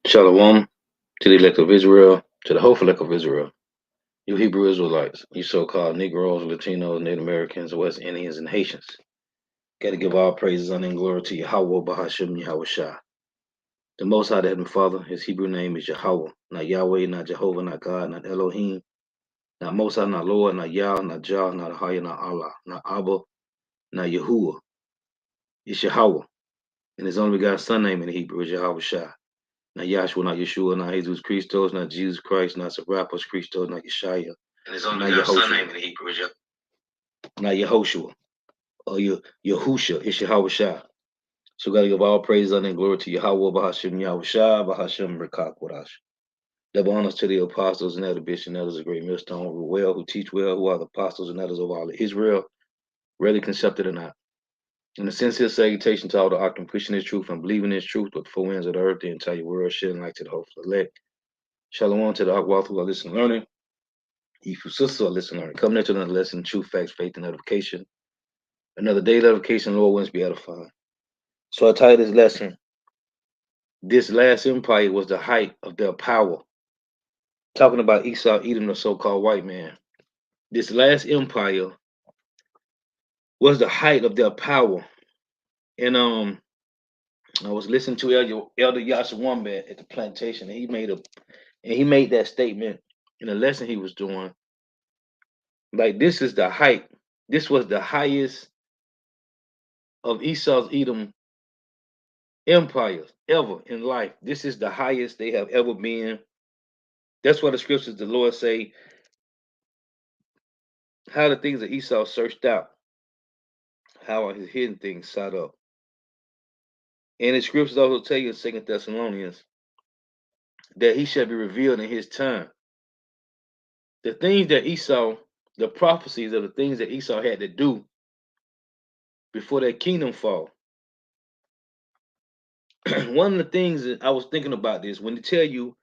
Shalom to the elect of Israel, to the hopeful elect of Israel. You Hebrew Israelites, you so-called Negroes, Latinos, Native Americans, West Indians, and Haitians. Got to give all praises, honor, and glory to Yahweh, Bahashim, Yahweh Shah. The Most High, the Heavenly Father, his Hebrew name is Yahweh, not Yahweh, not Jehovah, not God, not Elohim, not Most High, not Lord, not Yah, not Jah, not Ahaya, not Allah, not Abba, not Yahuwah. It's Yahweh. And his only begotten son name in the Hebrew is Yahweh Shah. Not Yahshua, not Yeshua, not Jesus Christos, not Jesus Christ, not Serapis Christos, not Yeshaya. And his only begotten son name in the Hebrew is not Yehoshua or Yahusha. It's Yahweh Shah. So we got to give all praise, honor, and glory to Yahweh, Bahashim, Yahweh Shah, Bahashim, Rekak, Wadash. Double honors to the apostles and elder bishops and elders of Great Millstone, who teach well, who are the apostles and elders of all of Israel, rarely concepted or not. And a sincere salutation to all the Ark preaching His truth and believing His truth with the four winds of the earth, the entire world, shedding light to the hopeful elect. Shalom to the Ark who are listening and learning. Ephraim sisters are listening and learning. Coming into another lesson, truth, facts, faith, and edification. Another day of edification, Lord wants to be edified. So I titled this lesson, This Last Empire Was the Height of Their Power. Talking about Esau, Edom, the so-called white man. This last empire was the height of their power. And I was listening to Elder Yashawamba at the plantation, and he made that statement in a lesson he was doing. Like, this is the height. This was the highest of Esau's Edom empires ever in life. This is the highest they have ever been. That's why the scriptures, the Lord say, how the things of Esau searched out, how are his hidden things sought up. And the scriptures also tell you in 2 Thessalonians that he shall be revealed in his time. The things that Esau, the prophecies of the things that Esau had to do before that kingdom fall. One of the things that I was thinking about this, when they tell you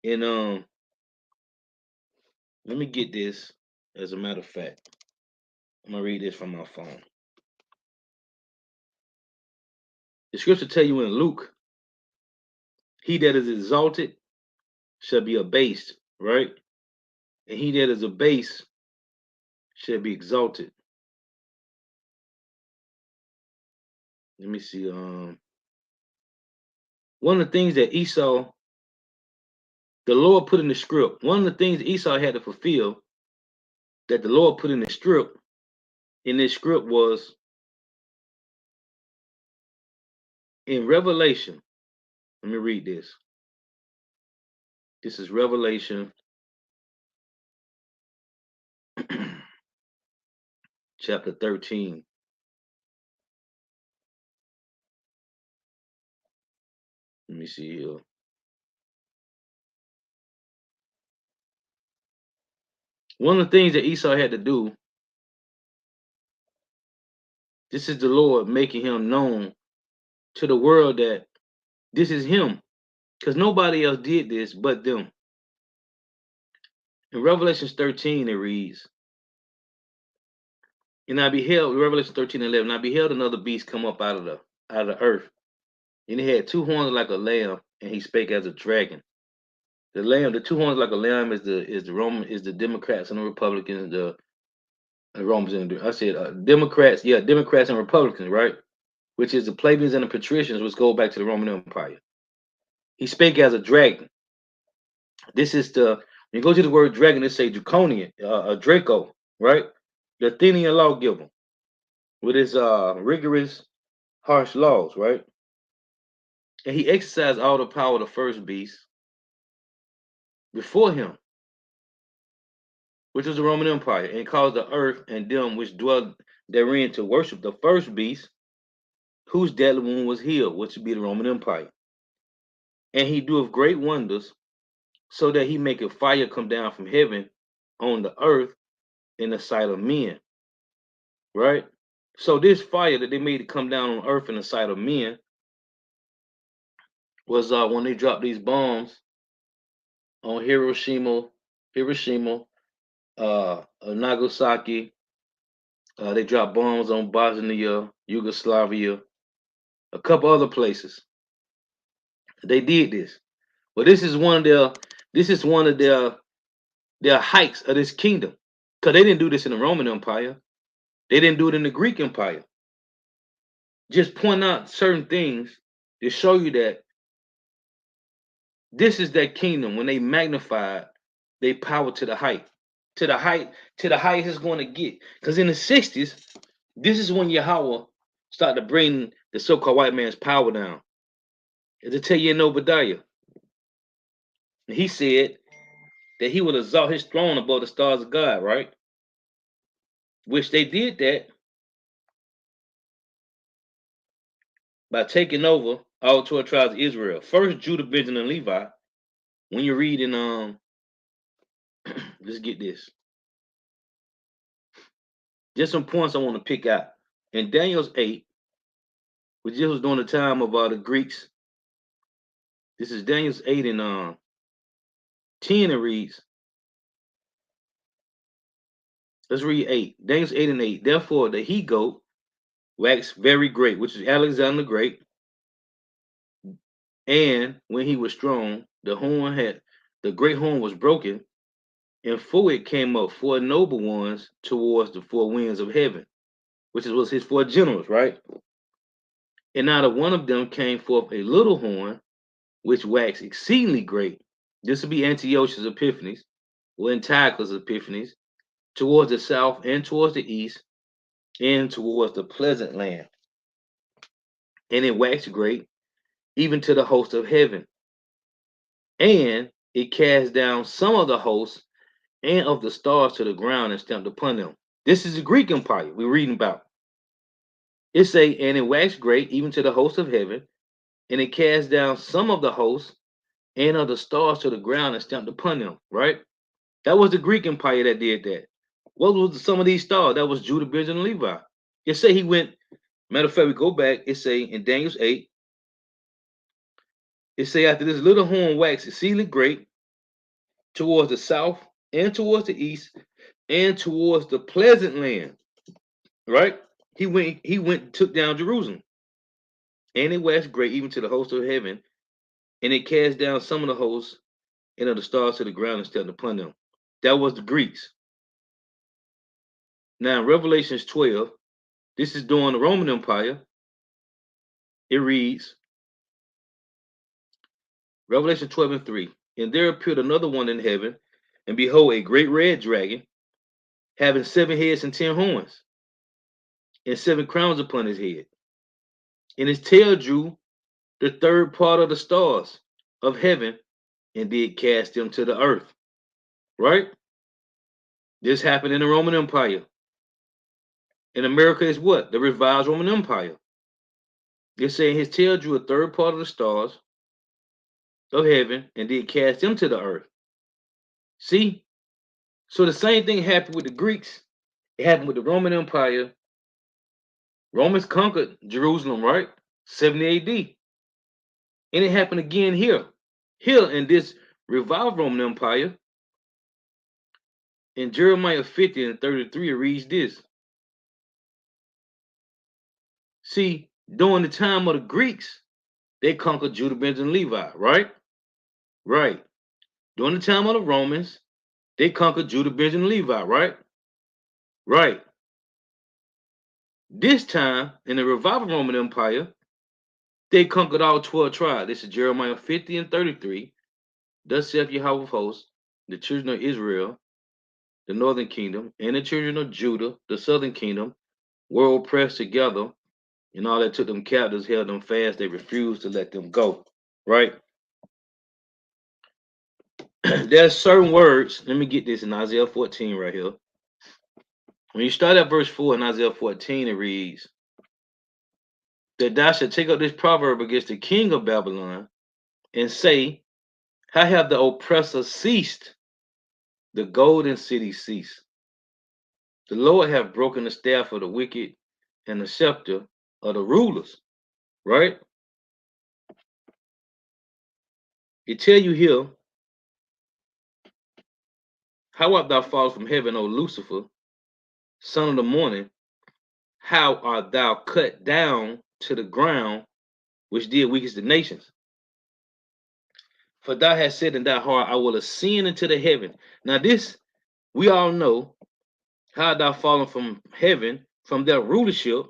in let me get this as a matter of fact. I'm gonna read this from my phone. The scripture tell you in Luke, he that is exalted shall be abased, right? And he that is abased shall be exalted. Let me see. One of the things that Esau, the Lord put in the script, one of the things Esau had to fulfill that the Lord put in the script, was in Revelation. Let me read this. This is Revelation chapter 13. Let me see here. One of the things that Esau had to do, this is the Lord making him known to the world that this is him, because nobody else did this but them. In Revelation 13, it reads, and I beheld, Revelation 13:11, I beheld another beast come up out of the earth, and he had two horns like a lamb, and he spake as a dragon. The two horns like a lamb is the Democrats and the Republicans, the Romans and I said Democrats, Democrats and Republicans, right? Which is the plebeians and the patricians, which go back to the Roman Empire. He spake as a dragon. This is when you go to the word dragon, it say draconian, a Draco, right? The Athenian lawgiver with his rigorous, harsh laws, right? And he exercised all the power of the first beast before him, which was the Roman Empire, and caused the earth and them which dwell therein to worship the first beast, whose deadly wound was healed, which would be the Roman Empire. And he doeth great wonders, so that he maketh fire come down from heaven on the earth in the sight of men. Right? So this fire that they made to come down on earth in the sight of men was when they dropped these bombs on Hiroshima, Nagasaki. They dropped bombs on Bosnia, Yugoslavia, a couple other places. They did this. But this is one of their heights of this kingdom. Because they didn't do this in the Roman Empire. They didn't do it in the Greek Empire. Just point out certain things to show you that this is that kingdom when they magnified their power to the height. To the height, to the highest it's going to get. Because in the 60s, this is when Yahweh started to bring the so-called white man's power down. To tell you in Obadiah, he said that he would exalt his throne above the stars of God, right? Which they did that by taking over all 12 tribes of Israel. First, Judah, Benjamin, and Levi. When you read in let's get this. Just some points I want to pick out. In Daniel's 8, which this was during the time of the Greeks. This is Daniel's 8 and 10. It reads. Let's read 8. Daniel's 8 and 8. Therefore, the he goat waxed very great, which is Alexander the Great. And when he was strong, the great horn was broken, and four it came up, four noble ones towards the four winds of heaven, which was his four generals, right? And out of one of them came forth a little horn, which waxed exceedingly great. This would be Antiochus Epiphanes, or Antiochus Epiphanes, towards the south and towards the east, and towards the pleasant land. And it waxed great, even to the host of heaven. And it cast down some of the hosts and of the stars to the ground and stamped upon them. This is the Greek Empire we're reading about. It say, and it waxed great even to the host of heaven, and it cast down some of the hosts and of the stars to the ground and stamped upon them. Right? That was the Greek Empire that did that. What was some of these stars? That was Judah, Benjamin, and Levi. It say he went. Matter of fact, we go back. It say in Daniel's 8. It say after this little horn waxed exceedingly great towards the south and towards the east and towards the pleasant land. Right? He went and took down Jerusalem. And it waxed great even to the host of heaven, and it cast down some of the hosts and of the stars to the ground and stepped upon them. That was the Greeks. Now in Revelations 12, this is during the Roman Empire. It reads, Revelation 12 and 3. And there appeared another one in heaven, and behold, a great red dragon, having 7 heads and 10 horns, and 7 crowns upon his head. And his tail drew the third part of the stars of heaven, and did cast them to the earth. Right? This happened in the Roman Empire. In America is what? The revised Roman Empire. They're saying his tail drew a third part of the stars of heaven and did cast them to the earth. See? So the same thing happened with the Greeks. It happened with the Roman Empire. Romans conquered Jerusalem, right? 70 AD. And it happened again here. Here in this revived Roman Empire. In Jeremiah 50 and 33, it reads this. See, during the time of the Greeks, they conquered Judah, Benjamin, and Levi, right? Right. During the time of the Romans, they conquered Judah, Benjamin, and Levi, right? Right. This time, in the revived Roman Empire, they conquered all 12 tribes. This is Jeremiah 50 and 33. Thus saith Yahweh of hosts, the children of Israel, the northern kingdom, and the children of Judah, the southern kingdom, were oppressed together, and all that took them captives held them fast. They refused to let them go. Right? There's certain words. Let me get this in Isaiah 14 right here. When you start at verse 4 in Isaiah 14, it reads that thou shalt take up this proverb against the king of Babylon and say, how have the oppressor ceased? The golden city ceased. The Lord hath broken the staff of the wicked and the scepter of the rulers. Right? It tell you here How art thou fallen from heaven, O Lucifer, son of the morning? How art thou cut down to the ground, which did weakest the nations? For thou hast said in thy heart, I will ascend into the heaven. Now, this we all know how thou fallen from heaven, from their rulership,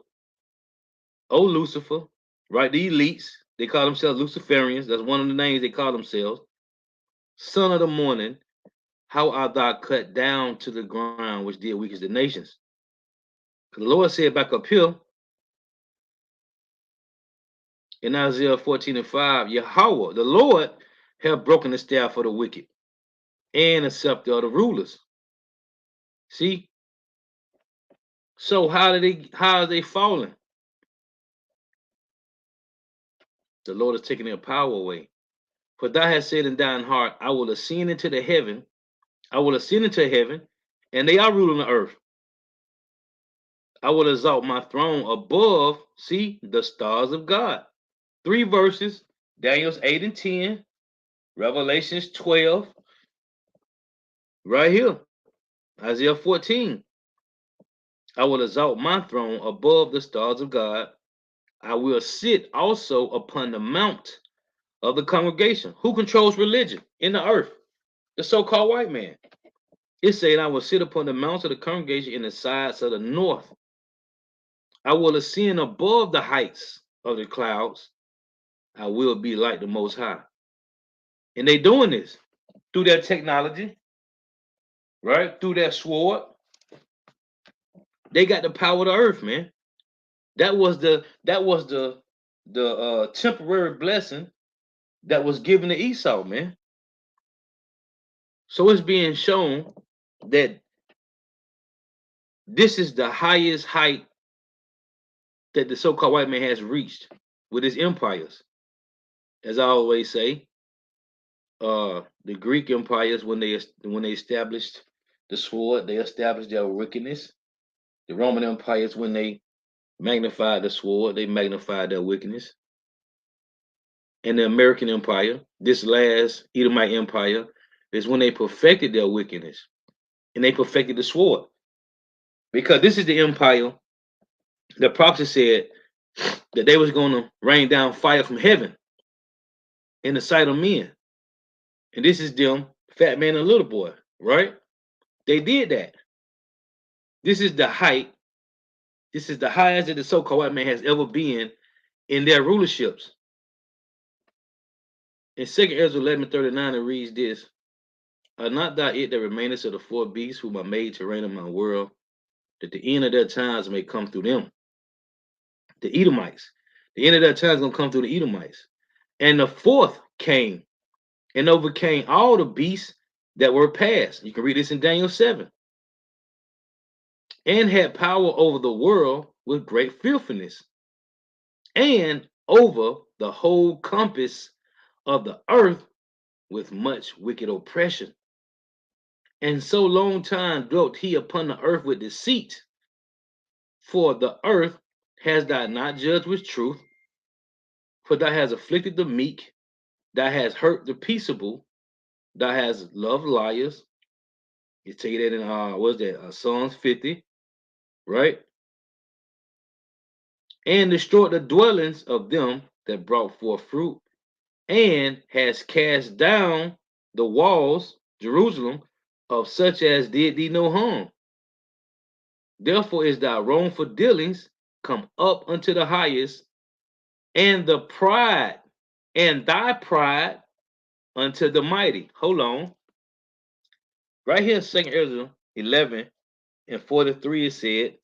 O Lucifer, right? The elites, they call themselves Luciferians. That's one of the names they call themselves. Son of the morning, how art thou cut down to the ground, which did weakest the nations? The Lord said back up here in Isaiah 14:5, Yahweh, the Lord, have broken the staff of the wicked and the scepter of the rulers. See? So how are they falling? The Lord is taking their power away. For thou hast said in thine heart, I will ascend into the heaven, I will ascend into heaven, and they are ruling the earth. I will exalt my throne above, see, the stars of God. 3 verses, Daniel's 8 and 10, Revelations 12, right here, Isaiah 14. I will exalt my throne above the stars of God. I will sit also upon the mount of the congregation. Who controls religion in the earth? The so-called white man. It said, I will sit upon the mounts of the congregation in the sides of the north. I will ascend above the heights of the clouds. I will be like the Most High. And they doing this through their technology, right? Through their sword. They got the power of the earth, man. That was the temporary blessing that was given to Esau, man. So it's being shown that this is the highest height that the so-called white man has reached with his empires. As I always say, the Greek empires, when they established the sword, they established their wickedness. The Roman empires, when they magnified the sword, they magnified their wickedness. And the American empire, this last Edomite empire, is when they perfected their wickedness and they perfected the sword. Because this is the empire the prophet said that they was going to rain down fire from heaven in the sight of men. And this is them, fat man and little boy, right? They did that. This is the height. This is the highest that the so-called white man has ever been in their rulerships. In 2 Ezra 11:39, it reads this: Are not thou it that remainest of the four beasts whom I made to reign in my world, that the end of their times may come through them? The Edomites. The end of their times is going to come through the Edomites. And the fourth came and overcame all the beasts that were past. You can read this in Daniel 7. And had power over the world with great fearfulness, and over the whole compass of the earth with much wicked oppression. And so long time dwelt he upon the earth with deceit. For the earth has thou not judged with truth, for thou hast afflicted the meek, thou hast hurt the peaceable, thou hast loved liars. You take that in what's that? Psalms 50, right? And destroyed the dwellings of them that brought forth fruit, and has cast down the walls, Jerusalem, of such as did thee no harm. Therefore is thy wrongful dealings come up unto the highest, and the pride, and thy pride unto the mighty. Hold on. Right here, 2 Ezra 11:43, it said,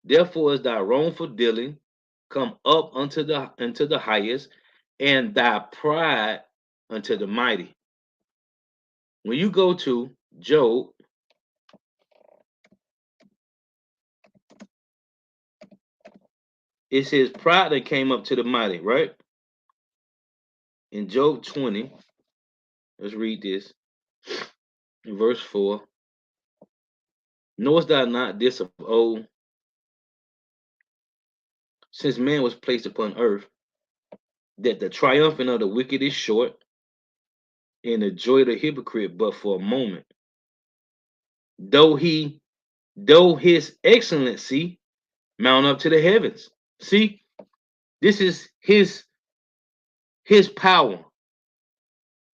Therefore is thy wrongful dealing come up unto the highest, and thy pride unto the mighty. When you go to Job, it says pride that came up to the mighty, right? In Job 20, let's read this. In verse 4. Knowest thou not this of old, since man was placed upon earth, that the triumphing of the wicked is short, and the joy of the hypocrite but for a moment? though his excellency mount up to the heavens. See, this is his power.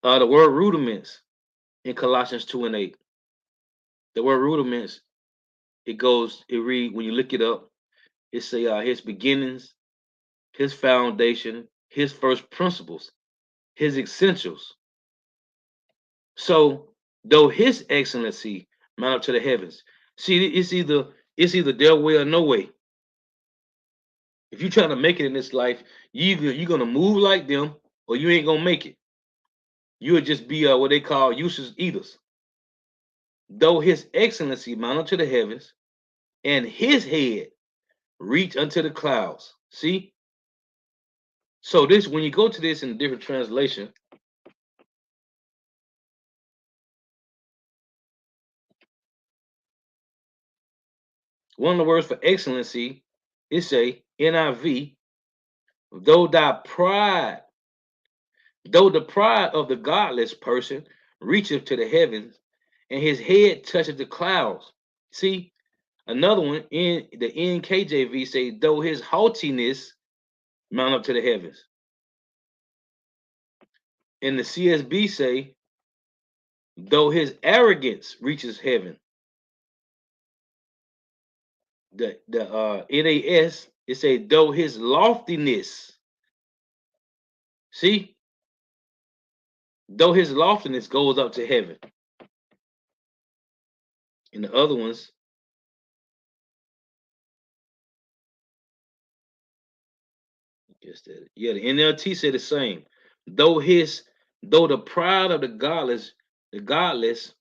The word rudiments in Colossians 2 and 8. The word rudiments, it read, when you look it up, it say his beginnings, his foundation, his first principles, his essentials. So though his excellency mount up to the heavens. See, it's either their way or no way. If you're trying to make it in this life, you're gonna move like them or you ain't gonna make it. You'll just be what they call useless eaters. Though his excellency mount up to the heavens, and his head reach unto the clouds. See? So this, when you go to this in a different translation, one of the words for excellency is a NIV, though the pride of the godless person reacheth to the heavens, and his head toucheth the clouds. See, another one in the NKJV say, though his haughtiness mount up to the heavens. And the CSB say, though his arrogance reaches heaven. The NAS, it say, though his loftiness. See, though his loftiness goes up to heaven. And the other ones, yeah, the NLT said the same. Though the pride of the godless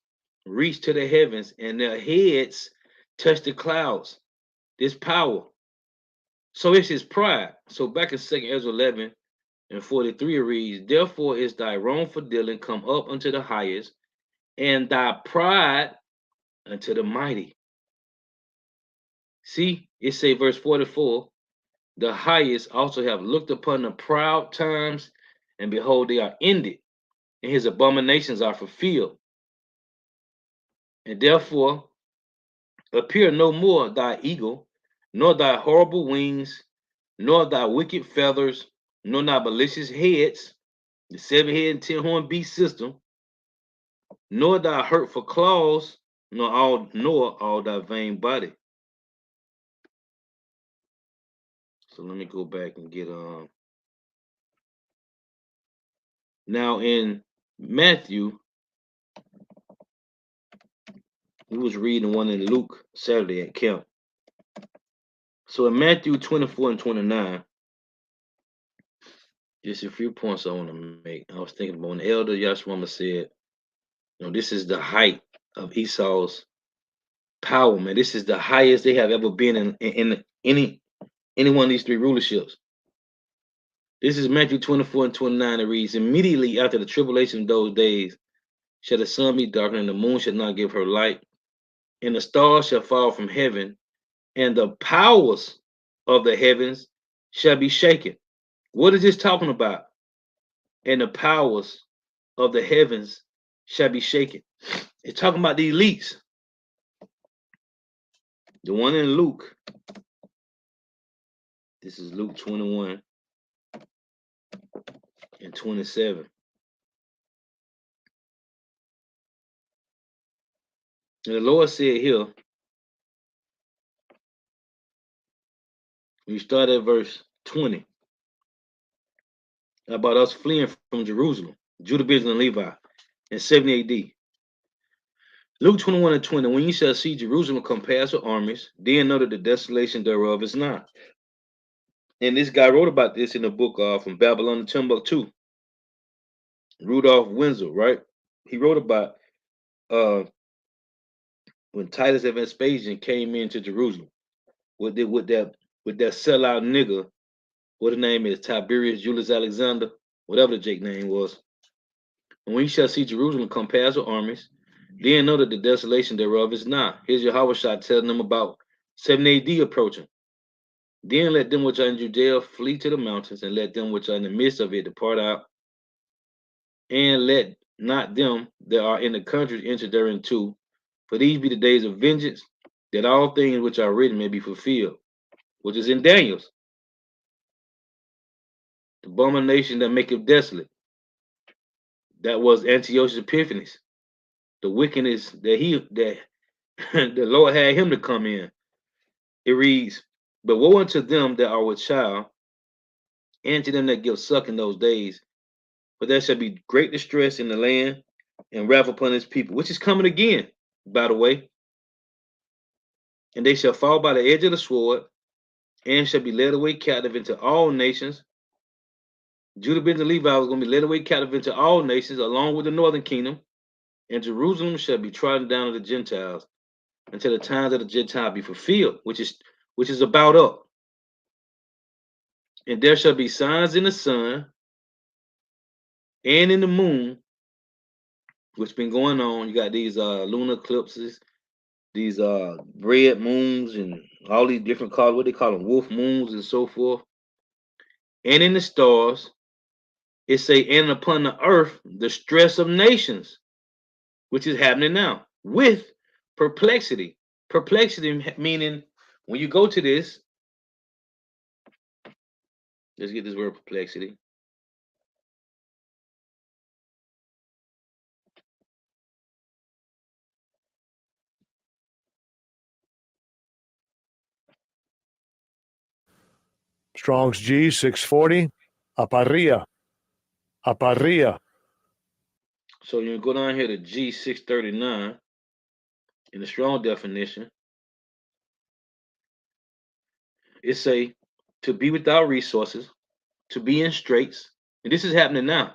reach to the heavens, and their heads touch the clouds. This power. So it's his pride. So back in 2nd Ezra 11 and 43 it reads, therefore is thy wrongful dealing come up unto the highest, and thy pride unto the mighty. See, it say verse 44, the highest also have looked upon the proud times, and behold, they are ended, and his abominations are fulfilled. And therefore appear no more thy eagle, nor thy horrible wings, nor thy wicked feathers, nor thy malicious heads, the 7-head and 10-horn beast system, nor thy hurtful claws, nor all thy vain body. So let me go back and get now in Matthew, we was reading one in Luke Saturday at camp. So in Matthew 24 and 29, just a few points I want to make. I was thinking about when the elder Yashwama said, this is the height of Esau's power, man. This is the highest they have ever been in any one of these three rulerships. This is Matthew 24 and 29. It reads, immediately after the tribulation of those days shall the sun be darkened, and the moon shall not give her light, and the stars shall fall from heaven, and the powers of the heavens shall be shaken. What is this talking about? And the powers of the heavens shall be shaken. It's talking about the elites. The one in Luke, this is Luke 21 and 27. And the Lord said here, we start at verse 20, about us fleeing from Jerusalem, Judah, Benjamin, and Levi, in 70 AD. Luke 21 and 20, when you shall see Jerusalem compassed with armies, then know that the desolation thereof is not. And this guy wrote about this in the book From Babylon to Timbuktu. Rudolph Wenzel, right? He wrote about when Titus and Vespasian came into Jerusalem with that sellout nigga, what his name is, Tiberius Julius Alexander, whatever the Jake name was. And when you shall see Jerusalem compassed with armies, then know that the desolation thereof is not. Here's Yahushua telling them about 7 AD approaching. Then let them which are in Judea flee to the mountains, and let them which are in the midst of it depart out, and let not them that are in the country enter thereinto. For these be the days of vengeance, that all things which are written may be fulfilled, which is in Daniel's. The abomination that maketh desolate, that was Antiochus Epiphanes. The wickedness that the Lord had him to come in. It reads, but woe unto them that are with child, and to them that give suck in those days, for there shall be great distress in the land, and wrath upon his people, which is coming again, by the way. And they shall fall by the edge of the sword, and shall be led away captive into all nations. Judah, Benjamin, and Levi was going to be led away captive into all nations, along with the northern kingdom. And Jerusalem shall be trodden down of the Gentiles, until the times of the Gentile be fulfilled, which is about up. And there shall be signs in the sun and in the moon, which been going on. You got these lunar eclipses, these red moons, and all these different colors, what they call them, wolf moons and so forth. And in the stars, it say, and upon the earth, the stress of nations, which is happening now, with perplexity. Perplexity meaning when you go to this, let's get this word perplexity. Strong's G 640. Aparria. Aparria. So you go down here to G639 in the strong definition. It say to be without resources, to be in straits, and this is happening now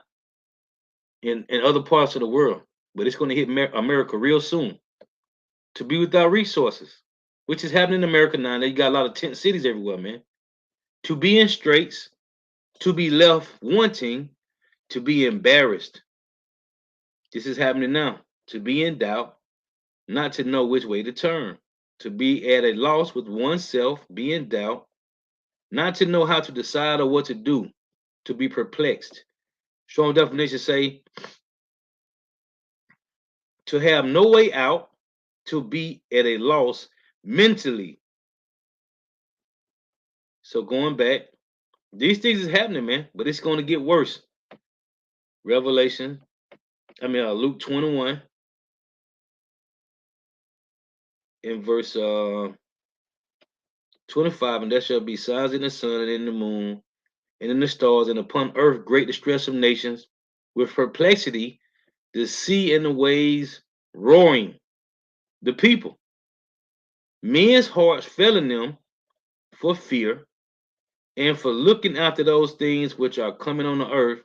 in other parts of the world, but it's going to hit America real soon. To be without resources, which is happening in America now. They got a lot of tent cities everywhere, man. To be in straits, to be left wanting, to be embarrassed. This is happening now. To be in doubt, not to know which way to turn, to be at a loss with oneself, be in doubt, not to know how to decide or what to do, to be perplexed. Strong definition say to have no way out, to be at a loss mentally. So going back, these things is happening, man, but it's going to get worse. Luke 21 in verse 25, and there shall be signs in the sun and in the moon and in the stars, and upon earth great distress of nations, with perplexity, the sea and the waves roaring. The people, men's hearts failing them for fear, and for looking after those things which are coming on the earth,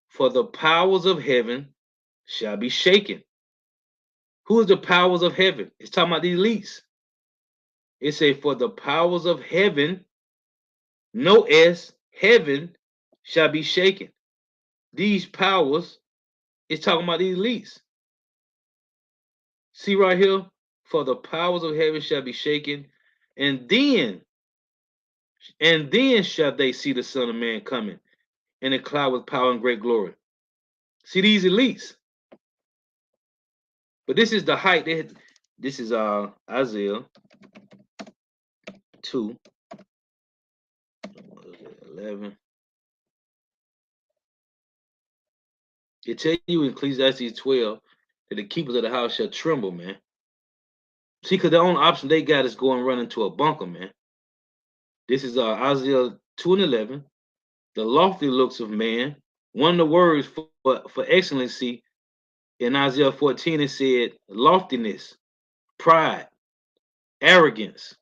for the powers of heaven shall be shaken. Who is the powers of heaven? It's talking about the elites. It say, for the powers of heaven, no S, heaven shall be shaken. These powers is talking about the elites. See right here, for the powers of heaven shall be shaken, and then shall they see the Son of Man coming in a cloud with power and great glory. See these elites. But this is the height. This is Isaiah 2, 11. It tell you in Ecclesiastes 12 that the keepers of the house shall tremble, man. See, because the only option they got is go and run into a bunker, man. This is Isaiah 2 and 11. The lofty looks of man. One of the words for excellency in Isaiah 14, it said loftiness, pride, arrogance.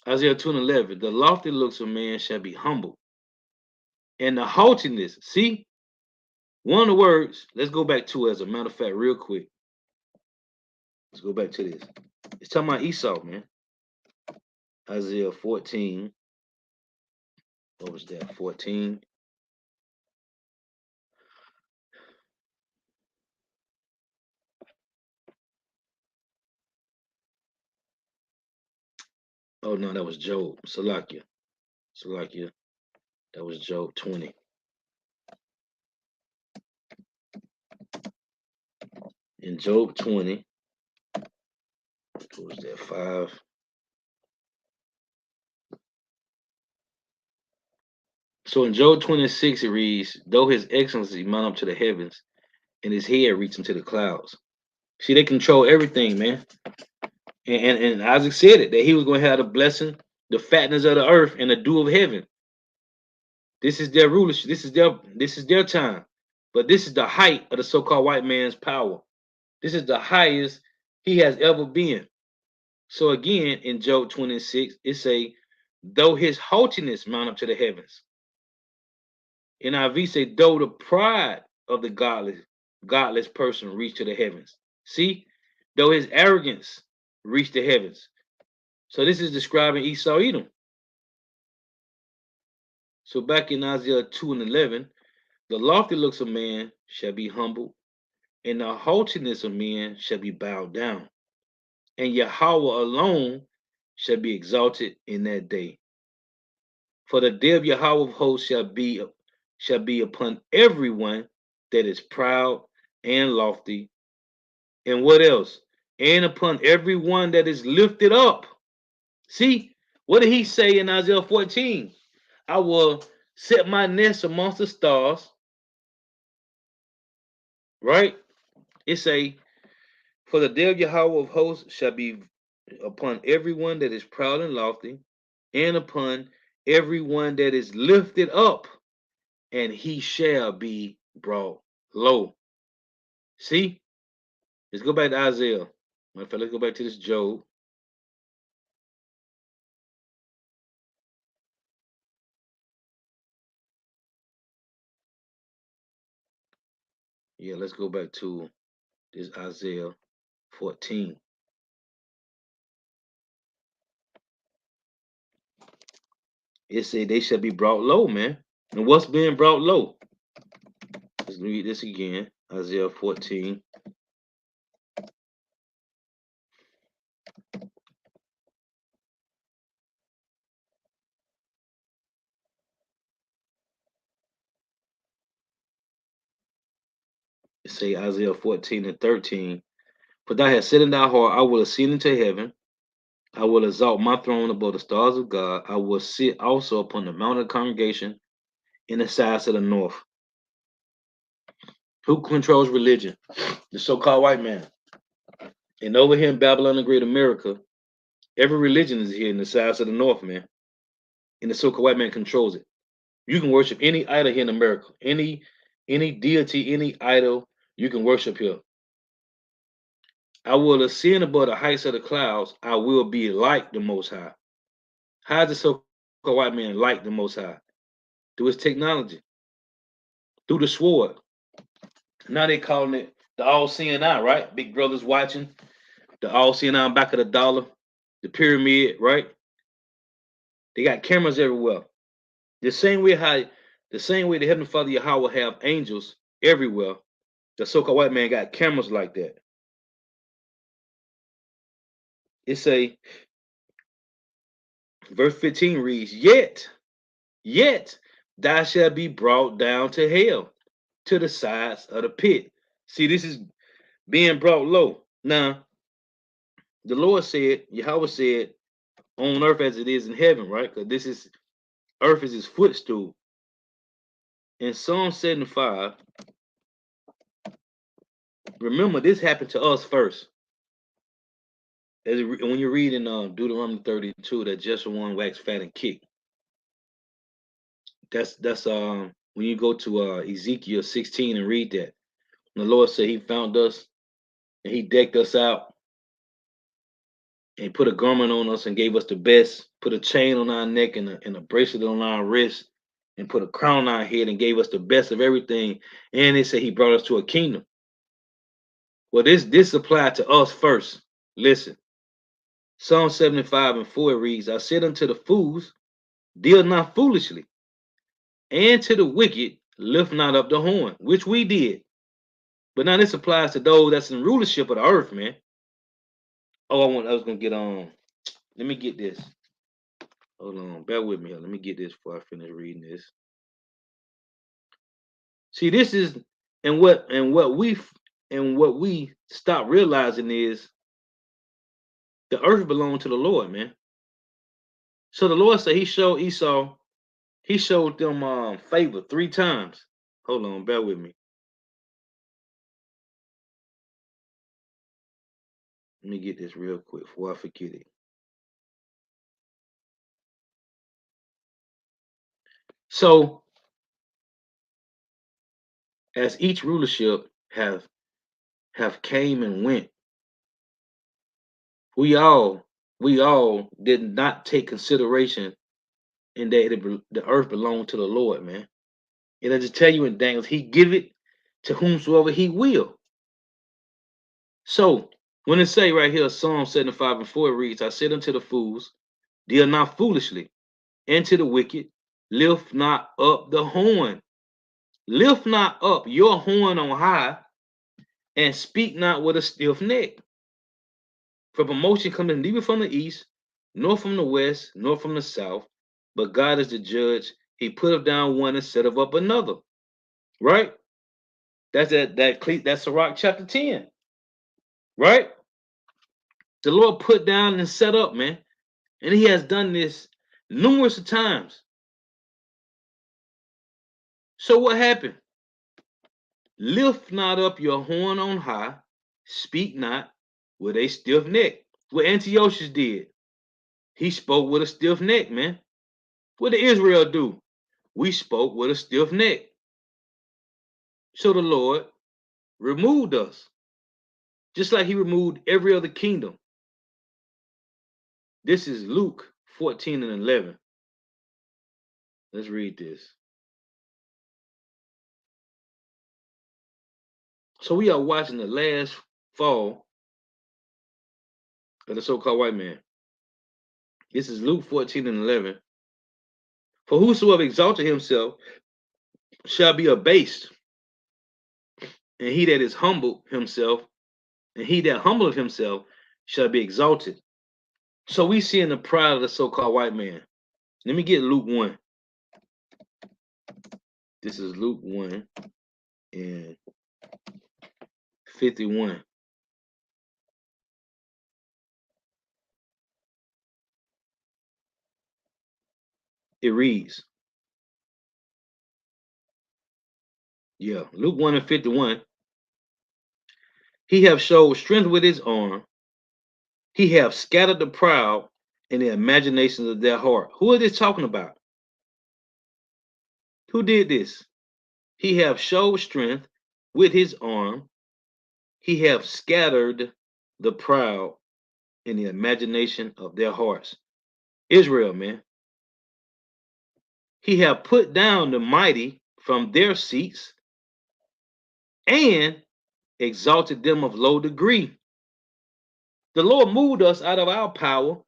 Isaiah 2 and 11. The lofty looks of man shall be humble. And the haughtiness, see, one of the words, let's go back to it as a matter of fact, real quick. Let's go back to this. It's talking about Esau, man. Isaiah 14. What was that? 14. Oh no, that was Job. Salakia. That was Job 20. In Job 20, What was that? 5. So in Job 26, it reads, though his excellency mount up to the heavens, and his head reach into the clouds. See, they control everything, man. And Isaac said it, that he was going to have the blessing, the fatness of the earth, and the dew of heaven. This is their rulership. This is their time. But this is the height of the so-called white man's power. This is the highest he has ever been. So again, in Job 26, it say, though his haughtiness mount up to the heavens. NIV say, though the pride of the godless person reach to the heavens. See, though his arrogance reach the heavens. So this is describing Esau Edom. So back in Isaiah 2 and 11, the lofty looks of man shall be humbled, and the haughtiness of men shall be bowed down, and Yahweh alone shall be exalted in that day. For the day of Yahweh of hosts shall be upon everyone that is proud and lofty, and what else? And upon everyone that is lifted up. See, what did he say in Isaiah 14? I will set my nest amongst the stars, right? It say, for the day of Yahweh of hosts shall be upon everyone that is proud and lofty, and upon everyone that is lifted up, and he shall be brought low. See? Let's go back to Isaiah. Let's go back to this Job. Yeah, let's go back to this Isaiah 14. It said they shall be brought low, man. And what's being brought low? Let's read this again. Isaiah 14. It say Isaiah 14 and 13. For thou hast said in thy heart, I will ascend into heaven. I will exalt my throne above the stars of God. I will sit also upon the mount of congregation in the sides of the north. Who controls religion? The so-called white man. And over here in Babylon the Great America, every religion is here in the sides of the north, man. And the so-called white man controls it. You can worship any idol here in America. Any deity, any idol, you can worship here. I will ascend above the heights of the clouds. I will be like the Most High. How is the so-called white man like the Most High? Through his technology, through the sword. Now they calling it the all-seeing eye, right? Big brother's watching. The all-seeing eye back of the dollar, the pyramid, right? They got cameras everywhere. The same way the Heavenly Father Yahweh have angels everywhere. The so-called white man got cameras like that. It say, verse 15 reads, yet thou shalt be brought down to hell, to the sides of the pit. See, this is being brought low. Now, the Lord said, Yahweh said, on earth as it is in heaven, right? Because this is earth is his footstool. In Psalm 75, remember this happened to us first. When you read in Deuteronomy 32 that just one wax fat and kick. That's when you go to Ezekiel 16 and read that. The Lord said he found us and he decked us out and put a garment on us and gave us the best, put a chain on our neck and a bracelet on our wrist and put a crown on our head and gave us the best of everything. And it said he brought us to a kingdom. Well, this applied to us first. Listen, Psalm 75 and 4 reads, I said unto the fools, deal not foolishly, and to the wicked, lift not up the horn, which we did. But now this applies to those that's in rulership of the earth, man. Oh, I was gonna get on. Let me get this. Hold on, bear with me here. Let me get this before I finish reading this. See, this is what we stop realizing is The earth belonged to the Lord, man. So the Lord said he showed Esau, he showed them favor 3 times. Hold on, bear with me. Let me get this real quick before I forget it. So as each rulership have came and went, we all did not take consideration in that the earth belonged to the Lord, man. And I just tell you in Daniel, he give it to whomsoever he will. So when it say right here, Psalm 75 and 4 reads, I said unto the fools, deal not foolishly, and to the wicked, lift not up the horn. Lift not up your horn on high, and speak not with a stiff neck. For promotion cometh neither from the east, nor from the west, nor from the south, but God is the judge. He putteth down one and setteth up another. Right? That's that's Sirach chapter 10. Right? The Lord put down and set up, man. And he has done this numerous of times. So what happened? Lift not up your horn on high, speak not with a stiff neck. What Antiochus did, he spoke with a stiff neck, man. What did Israel do? We spoke with a stiff neck. So the Lord removed us, just like he removed every other kingdom. This is Luke 14 and 11. Let's read this. So we are watching the last fall of the so-called white man. This is Luke 14 and 11. For whosoever exalted himself shall be abased, and he that is humbled himself, and he that humbleth himself shall be exalted. So we see in the pride of the so-called white man. Let me get Luke 1. This is Luke 1 and 51. It reads, Luke 1 and 51. He have showed strength with his arm. He have scattered the proud in the imaginations of their heart. Who are they talking about? Who did this? He have showed strength with his arm. He have scattered the proud in the imagination of their hearts. Israel, man. He have put down the mighty from their seats and exalted them of low degree. The Lord moved us out of our power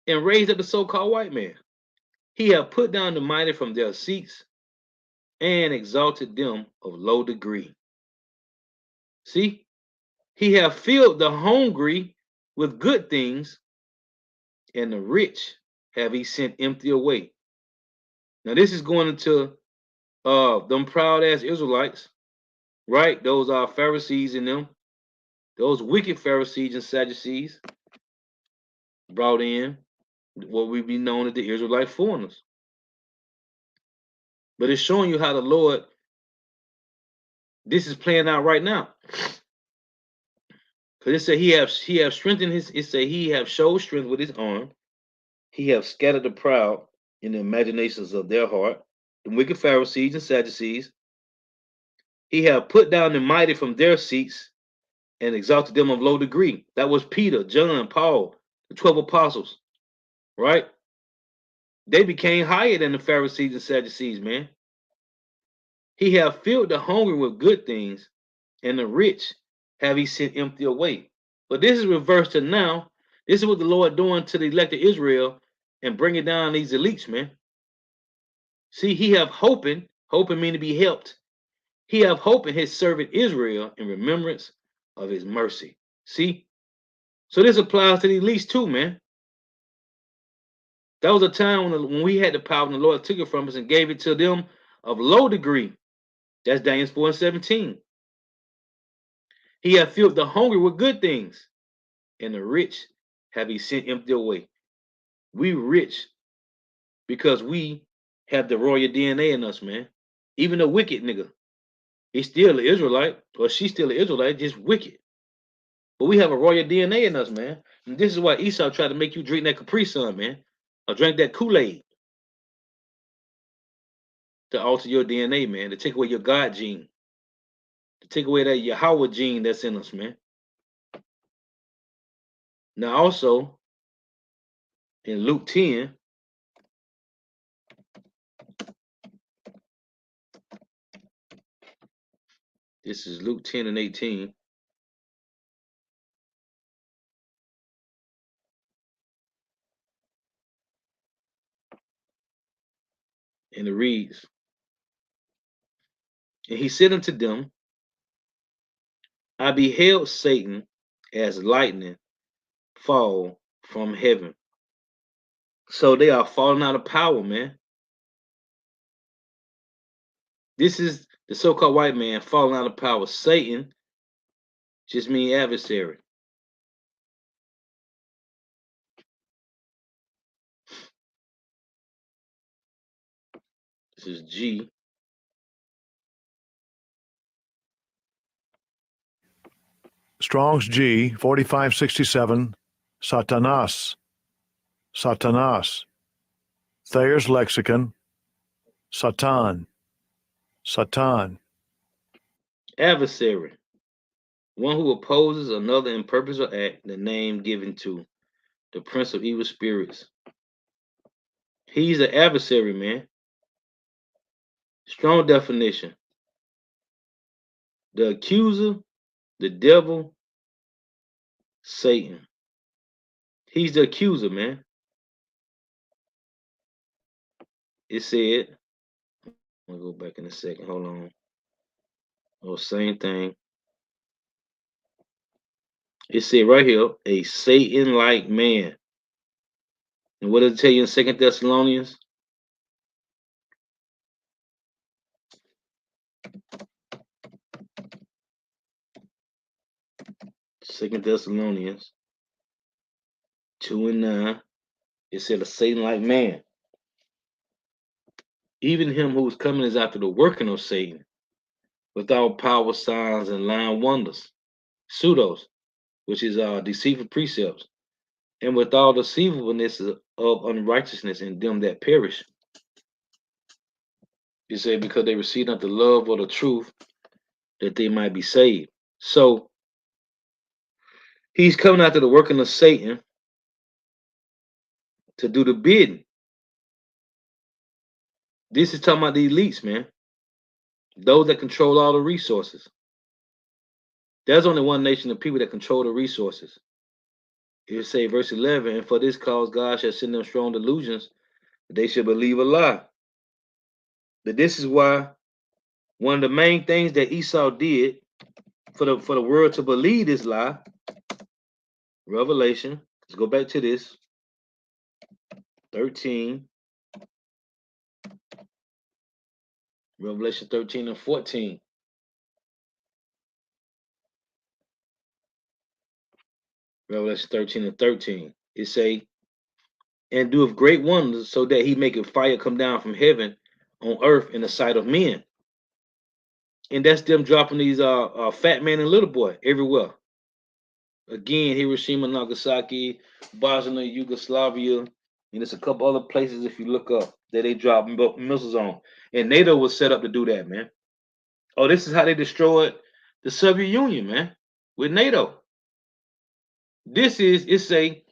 and raised up the so-called white man. He have put down the mighty from their seats and exalted them of low degree. See, he have filled the hungry with good things, and the rich have he sent empty away. Now this is going into them proud ass Israelites, right? Those are Pharisees in them, those wicked Pharisees and Sadducees brought in what we be known as the Israelite foreigners. But it's showing you how the Lord, this is playing out right now. Because it said he have strengthened his, it said he have showed strength with his arm. He have scattered the proud in the imaginations of their heart, the wicked Pharisees and Sadducees. He have put down the mighty from their seats and exalted them of low degree. That was Peter, John, Paul, the 12 apostles, right? They became higher than the Pharisees and Sadducees, man. He have filled the hungry with good things, and the rich have he sent empty away. But this is reversed to now. This is what the Lord doing to the elect of Israel and bringing down these elites, man. See, he have hoping mean to be helped. He have hope in his servant Israel in remembrance of his mercy. See? So this applies to the elites too, man. That was a time when we had the power and the Lord took it from us and gave it to them of low degree. That's Daniel 4 and 17. He hath filled the hungry with good things, and the rich have he sent empty away. We rich because we have the royal DNA in us, man. Even a wicked nigga, he's still an Israelite, or she's still an Israelite, just wicked. But we have a royal DNA in us, man. And this is why Esau tried to make you drink that Capri Sun, man, or drink that Kool-Aid to alter your DNA, man, to take away your God gene, to take away that Yahweh gene that's in us, man. Now, also in Luke 10, this is Luke 10 and 18. And it reads, and he said unto them, I beheld Satan as lightning fall from heaven. So they are falling out of power, man. This is the so-called white man falling out of power. Satan just means adversary. This is G. Strong's G 4567, Satanas. Satanas. Thayer's Lexicon, Satan. Satan. Adversary. One who opposes another in purpose or act, the name given to the prince of evil spirits. He's an adversary, man. Strong definition. The accuser, the devil, Satan. He's the accuser, man. It said, I'll go back in a second. Hold on. Oh, same thing. It said right here, a Satan-like man. And what does it tell you in 2 Thessalonians? Second Thessalonians 2 and 9. It said a Satan-like man. Even him who is coming is after the working of Satan, without power, signs, and lying wonders. Pseudos, which is deceitful precepts, and with all deceivableness of unrighteousness in them that perish. He said, because they received not the love or the truth, that they might be saved. So he's coming after the working of Satan to do the bidding. This is talking about the elites, man. Those that control all the resources. There's only one nation of people that control the resources. It say verse 11, and for this cause God shall send them strong delusions, that they shall believe a lie. But this is why one of the main things that Esau did for the world to believe this lie, Revelation, let's go back to this, 13, Revelation 13 and 14. Revelation 13 and 13. It say, and doeth great wonders, so that he maketh fire come down from heaven on earth in the sight of men. And that's them dropping these fat man and little boy everywhere. Again, Hiroshima, Nagasaki, Bosnia, Yugoslavia, and there's a couple other places if you look up that they drop missiles on. And NATO was set up to do that, man. Oh, this is how they destroyed the Soviet Union, man, with NATO. This is, it say,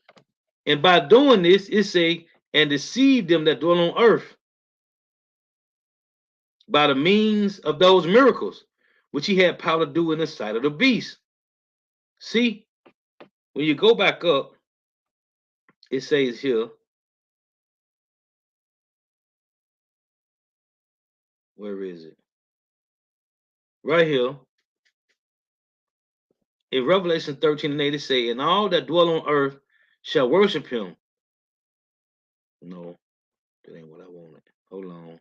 and by doing this, it say, and deceive them that dwell on earth by the means of those miracles, which he had power to do in the sight of the beast. See, when you go back up, it says here, where is it? Right here. In Revelation 13 and 8, it say, and all that dwell on earth shall worship him. No, that ain't what I wanted. Hold on.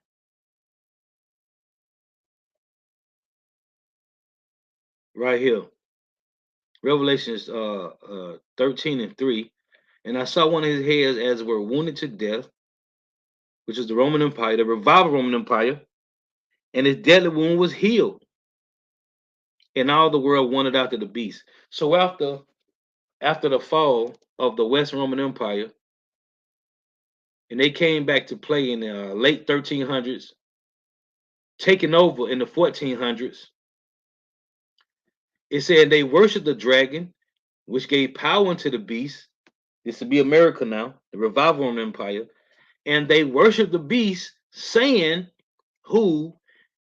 Right here. Revelations 13 and 3. And I saw one of his heads as were wounded to death, which is the Roman Empire, the revival Roman Empire, and his deadly wound was healed, and all the world wandered after the beast. So after the fall of the West Roman Empire, and they came back to play in the late 1300s, taking over in the 1400s. It said they worshiped the dragon, which gave power unto the beast. This would be America now, the revival Roman Empire. And they worshiped the beast, saying, who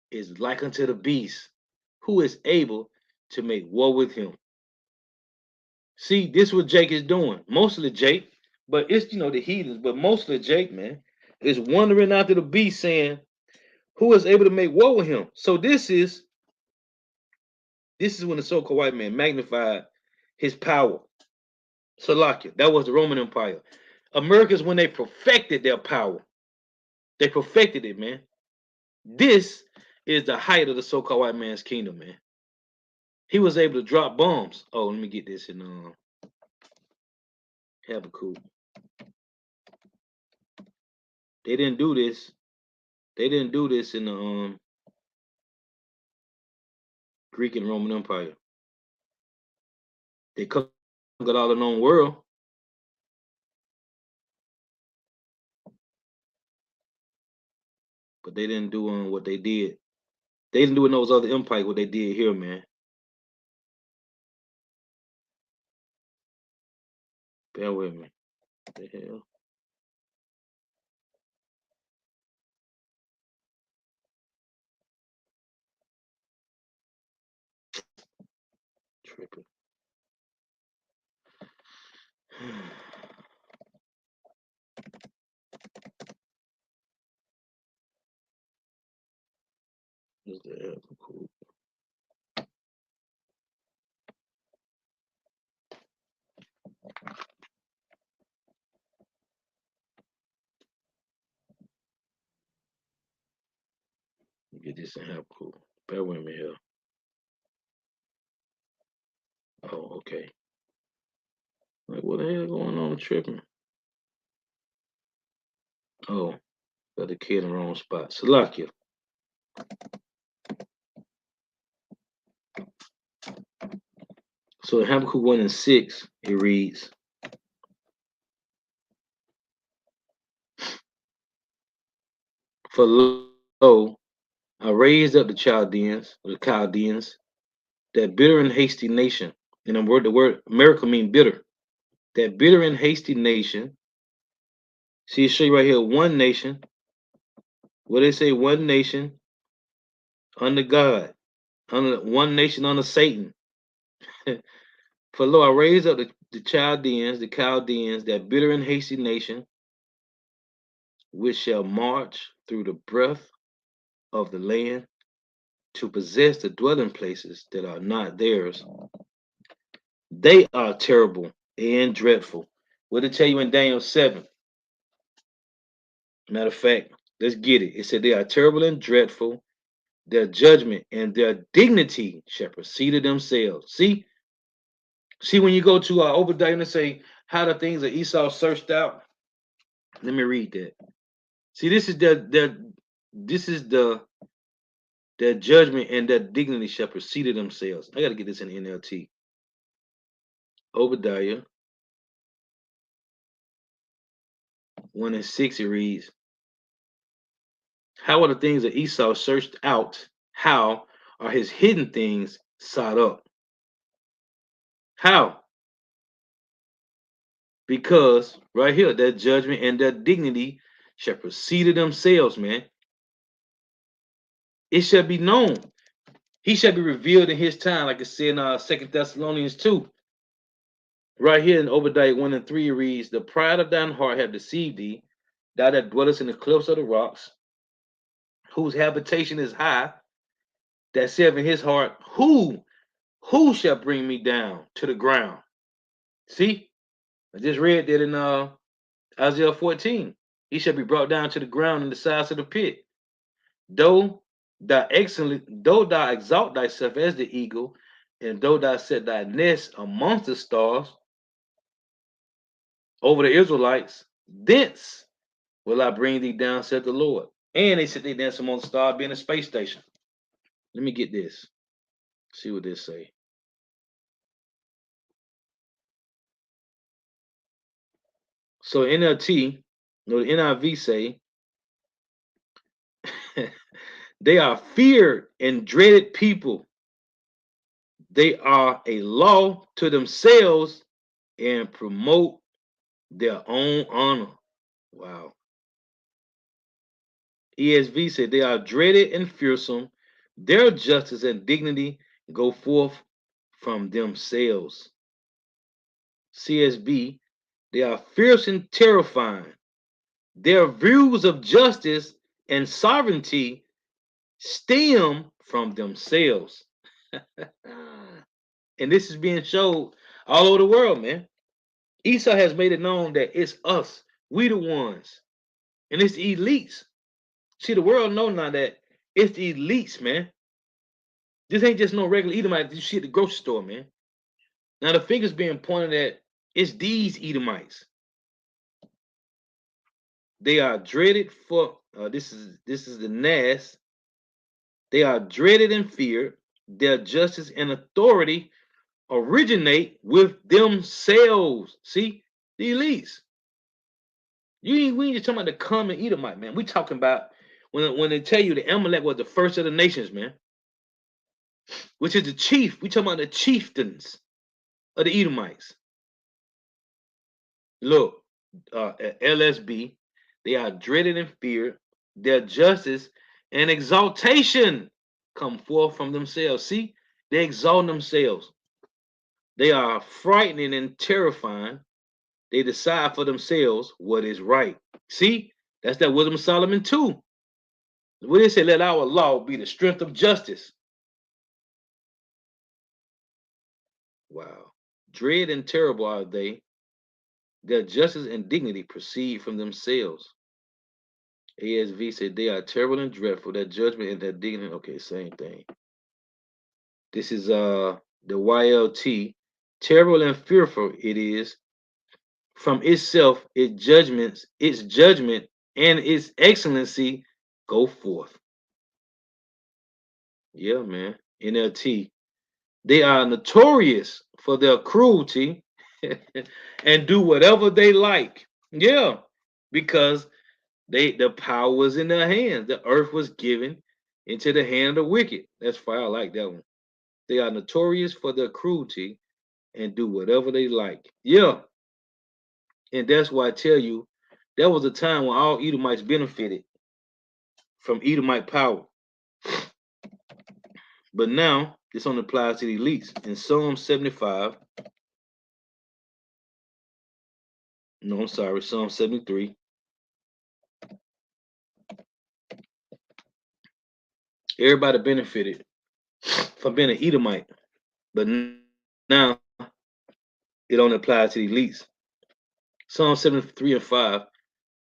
is like unto the beast, who is able to make war with him. See, this is what Jake is doing. Mostly Jake, but it's the heathens, but mostly Jake, man, is wandering after the beast, saying, who is able to make war with him. So this is when the so-called white man magnified his power. Salakia, that was the Roman Empire. America's when they perfected their power. They perfected it, man. This is the height of the so-called white man's kingdom, man. He was able to drop bombs. Oh, let me get this in Habakkuk. They didn't do this. They didn't do this in the Greek and Roman Empire. They conquered all the known world, but they didn't do what they did. They didn't do in those other empires what they did here, man. Bear with me. What the hell? Tripping. What's the Habakkuk? Get this in Habakkuk. Bear with me here. Oh, okay. Like, what the hell going on tripping? Oh, got the kid in the wrong spot. Salakia. So in Habakkuk 1 and 6, it reads, for lo, I raised up the Chaldeans, that bitter and hasty nation. And the word America mean bitter. That bitter and hasty nation. See, it show you right here, one nation. What they say, one nation under God, under one nation under Satan. For lo, I raised up the Chaldeans, that bitter and hasty nation, which shall march through the breadth of the land to possess the dwelling places that are not theirs. They are terrible and dreadful. What did it tell you in Daniel 7? Matter of fact, let's get it. It said they are terrible and dreadful. Their judgment and their dignity shall proceed of themselves. See, when you go to Obadiah and say how the things of Esau searched out. Let me read that. See, this is their judgment and their dignity shall proceed of themselves. I got to get this in the NLT. Obadiah 1 and 6, it reads, how are the things that Esau searched out? How are his hidden things sought up? How? Because right here, their judgment and their dignity shall proceed of themselves, man. It shall be known. He shall be revealed in his time, like it said in 2 Thessalonians 2. Right here in Obadiah 1 and 3 reads, the pride of thine heart hath deceived thee, thou that dwellest in the cliffs of the rocks, whose habitation is high, that saith in his heart, who shall bring me down to the ground? See, I just read that in Isaiah 14. He shall be brought down to the ground in the sides of the pit. Though thou exalt thyself as the eagle, and though thou set thy nest amongst the stars, over the Israelites. Thence will I bring thee down, said the Lord. And they said they dance among the stars, being a space station. Let me get this. See what this say. So NLT, no, the NIV say they are feared and dreaded people. They are a law to themselves and promote their own honor. Wow. ESV said they are dreaded and fearsome. Their justice and dignity go forth from themselves. CSB, they are fierce and terrifying. Their views of justice and sovereignty stem from themselves. And this is being showed all over the world, man. Esau has made it known that it's us, we the ones, and it's the elites. See, the world know now that it's the elites, man. This ain't just no regular Edomite that you see at the grocery store, man. Now the fingers being pointed at it's these Edomites. They are dreaded for this is the Nas. They are dreaded and feared. Their justice and authority originate with themselves. See, the elites. We ain't just talking about the common Edomite, man. We talking about when they tell you the Amalek was the first of the nations, man, which is the chief. We talking about the chieftains of the Edomites. Look, at LSB, they are dreaded and feared. Their justice and exaltation come forth from themselves. See, they exalt themselves. They are frightening and terrifying. They decide for themselves what is right. See, that's that Wisdom of Solomon too. What they say, let our law be the strength of justice. Wow. Dread and terrible are they. Their justice and dignity proceed from themselves. ASV said they are terrible and dreadful. Their judgment and their dignity. Okay, same thing. This is the YLT. Terrible and fearful it is. From itself, its judgment, and its excellency go forth. Yeah, man. NLT. They are notorious for their cruelty and do whatever they like. Yeah, because the power was in their hands. The earth was given into the hand of the wicked. That's why I like that one. They are notorious for their cruelty and do whatever they like. Yeah, and that's why I tell you, there was a time when all Edomites benefited from Edomite power. But now this only applies to the elites. In Psalm 75, no, I'm sorry, Psalm 73. Everybody benefited from being an Edomite, but now it only applies to the elites. Psalm 73 and 5.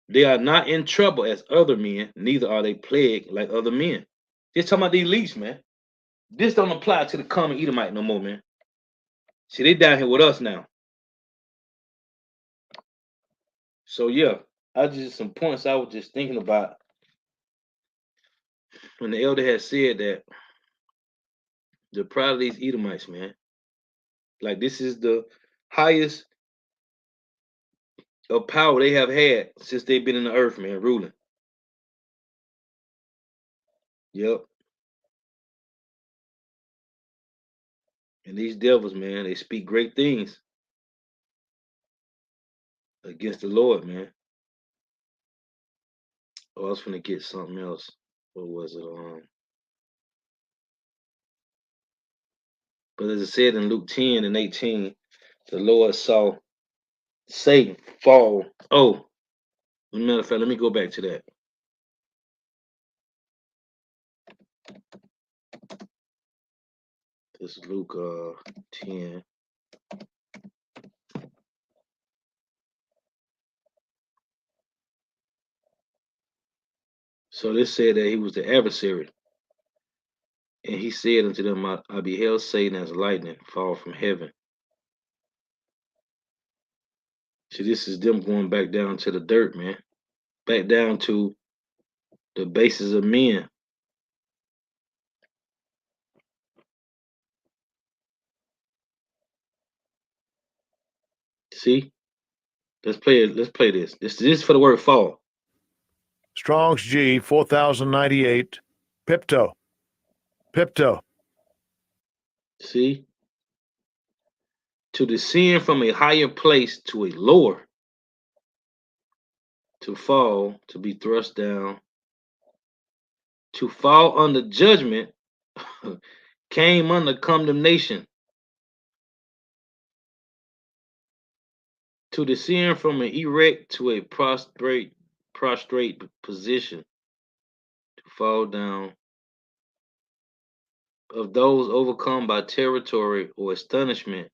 They are not in trouble as other men, neither are they plagued like other men. Just talking about the elites, man. This don't apply to the common Edomite no more, man. See, they down here with us now. So yeah, I just some points I was just thinking about when the elder had said that the pride of these Edomites, man. Like this is the highest of power they have had since they've been in the earth, man, ruling. Yep. And these devils, man, they speak great things against the Lord, man. Oh, I was gonna get something else. What was it? But as it said in Luke 10 and 18, the Lord saw Satan fall. Oh, as a matter of fact, let me go back to that. This is Luke 10. So this said that he was the adversary. And he said unto them, I beheld Satan as lightning fall from heaven. See, this is them going back down to the dirt, man. Back down to the basis of men. See? Let's play it. Let's play this. This is for the word fall. Strong's G 4098. Pipto. Pipto. See? To descend from a higher place to a lower. To fall, to be thrust down. To fall under judgment, came under condemnation. To descend from an erect to a prostrate position. To fall down. Of those overcome by territory or astonishment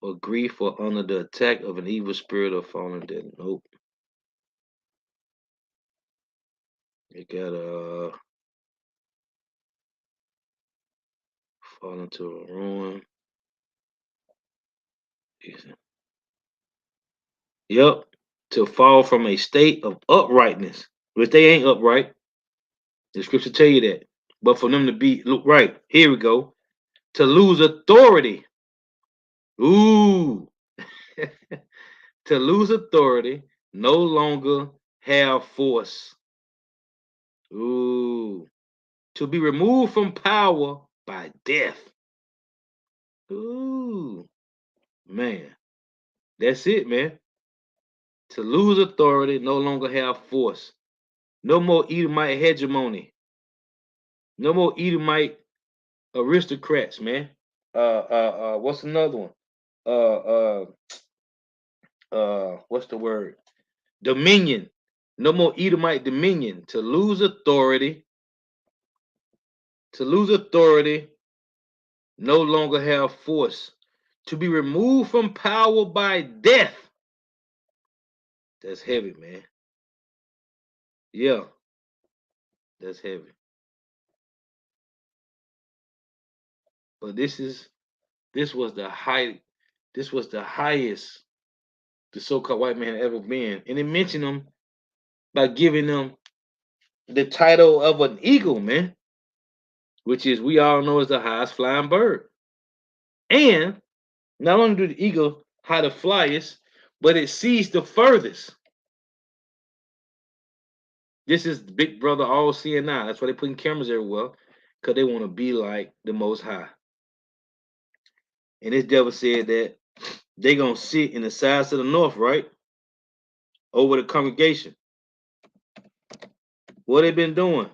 or grief or under the attack of an evil spirit or fallen dead. Nope. You gotta fall into a ruin. Yep. To fall from a state of uprightness, which they ain't upright. The scripture tell you that. But for them to be look right, here we go. To lose authority. Ooh. To lose authority, no longer have force. Ooh. To be removed from power by death. Ooh. Man. That's it, man. To lose authority, no longer have force. No more Edomite hegemony. No more Edomite aristocrats, man. What's another one? What's the word? Dominion. No more Edomite dominion. To lose authority. To lose authority, no longer have force. To be removed from power by death. That's heavy, man. Yeah. That's heavy. But this was the highest the so-called white man had ever been. And it mentioned them by giving them the title of an eagle, man, which is we all know is the highest flying bird. And not only do the eagle how the flyest, but it sees the furthest. This is Big Brother all seeing now. That's why they're putting cameras everywhere, because they want to be like the Most High. And this devil said that they're going to sit in the sides of the north, right? Over the congregation. What they been doing?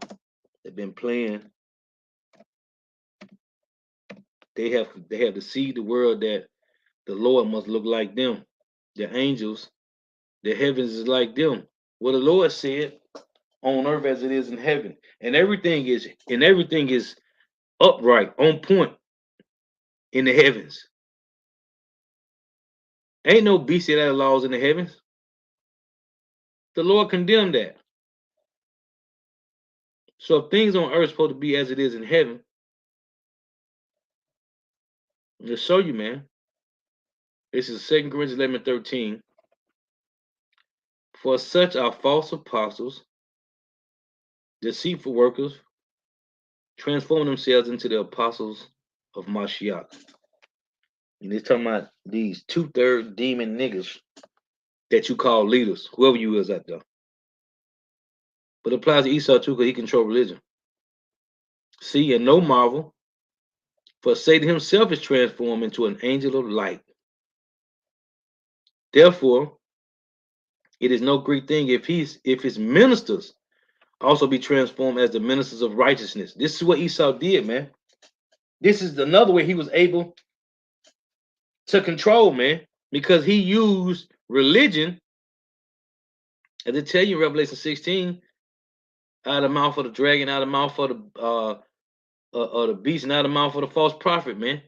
They've been playing. They have deceived the world that the Lord must look like them. The angels, the heavens is like them. Well, the Lord said, on earth as it is in heaven. And everything is upright, on point in the heavens. Ain't no bestiality laws in the heavens. The Lord condemned that. So if things on earth supposed to be as it is in heaven, I'll show you, man. This is 2 Corinthians 11:13. For such are false apostles, deceitful workers, transform themselves into the apostles of Mashiach. And he's talking about these 2/3 demon niggas that you call leaders, whoever you is out there. But it applies to Esau too, because he controls religion. See, and no marvel, for Satan himself is transformed into an angel of light. Therefore, it is no great thing if his ministers also be transformed as the ministers of righteousness. This is what Esau did, man. This is another way he was able to control, man, because he used religion, as they tell you in Revelation 16, out of the mouth of the dragon, out of the mouth of the beast, and out of the mouth of the false prophet, man.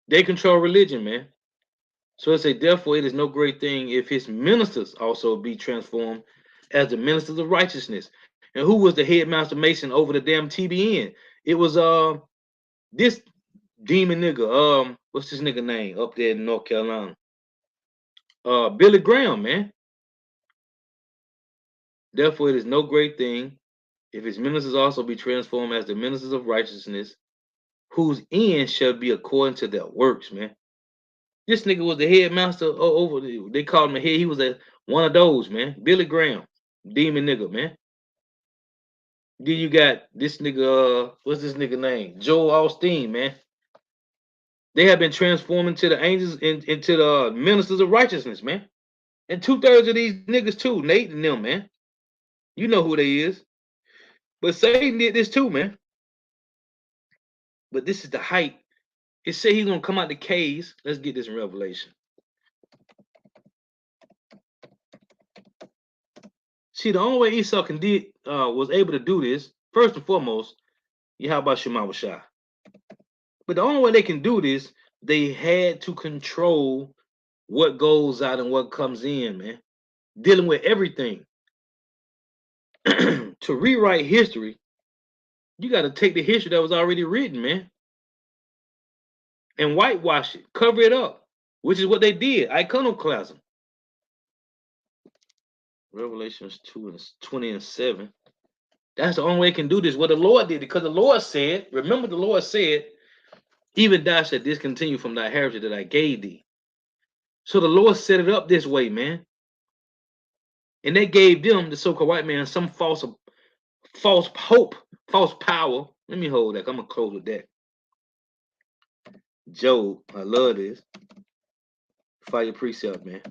They control religion, man. So it say, therefore, it is no great thing if his ministers also be transformed as the ministers of righteousness. And who was the headmaster mason over the damn TBN? It was this Demon nigga. What's this nigga name up there in North Carolina? Billy Graham, man. Therefore, it is no great thing if his ministers also be transformed as the ministers of righteousness, whose end shall be according to their works, man. This nigga was the headmaster over. They called him a head. He was one of those, man. Billy Graham, demon nigga, man. Then you got this nigga. What's this nigga name? Joel Osteen, man. They have been transformed into the angels, into the ministers of righteousness, man. And 2/3 of these niggas too, Nate and them, man. You know who they is. But Satan did this too, man. But this is the height. It said he's gonna come out the caves. Let's get this in Revelation. See, the only way Esau was able to do this, first and foremost, Yahweh Shema Shah. But the only way they can do this, they had to control what goes out and what comes in, man. Dealing with everything. To rewrite history, you got to take the history that was already written, man, and whitewash it, cover it up, which is what they did. Iconoclasm. Revelations 2:20-7. That's the only way they can do this. What the Lord did, because the Lord said, remember the Lord said, even thou shalt discontinue from thy heritage that I gave thee. So the Lord set it up this way, man. And they gave them, the so-called white man, some false hope, false power. Let me hold that. I'm going to close with that. Job, I love this. Fire precept, man.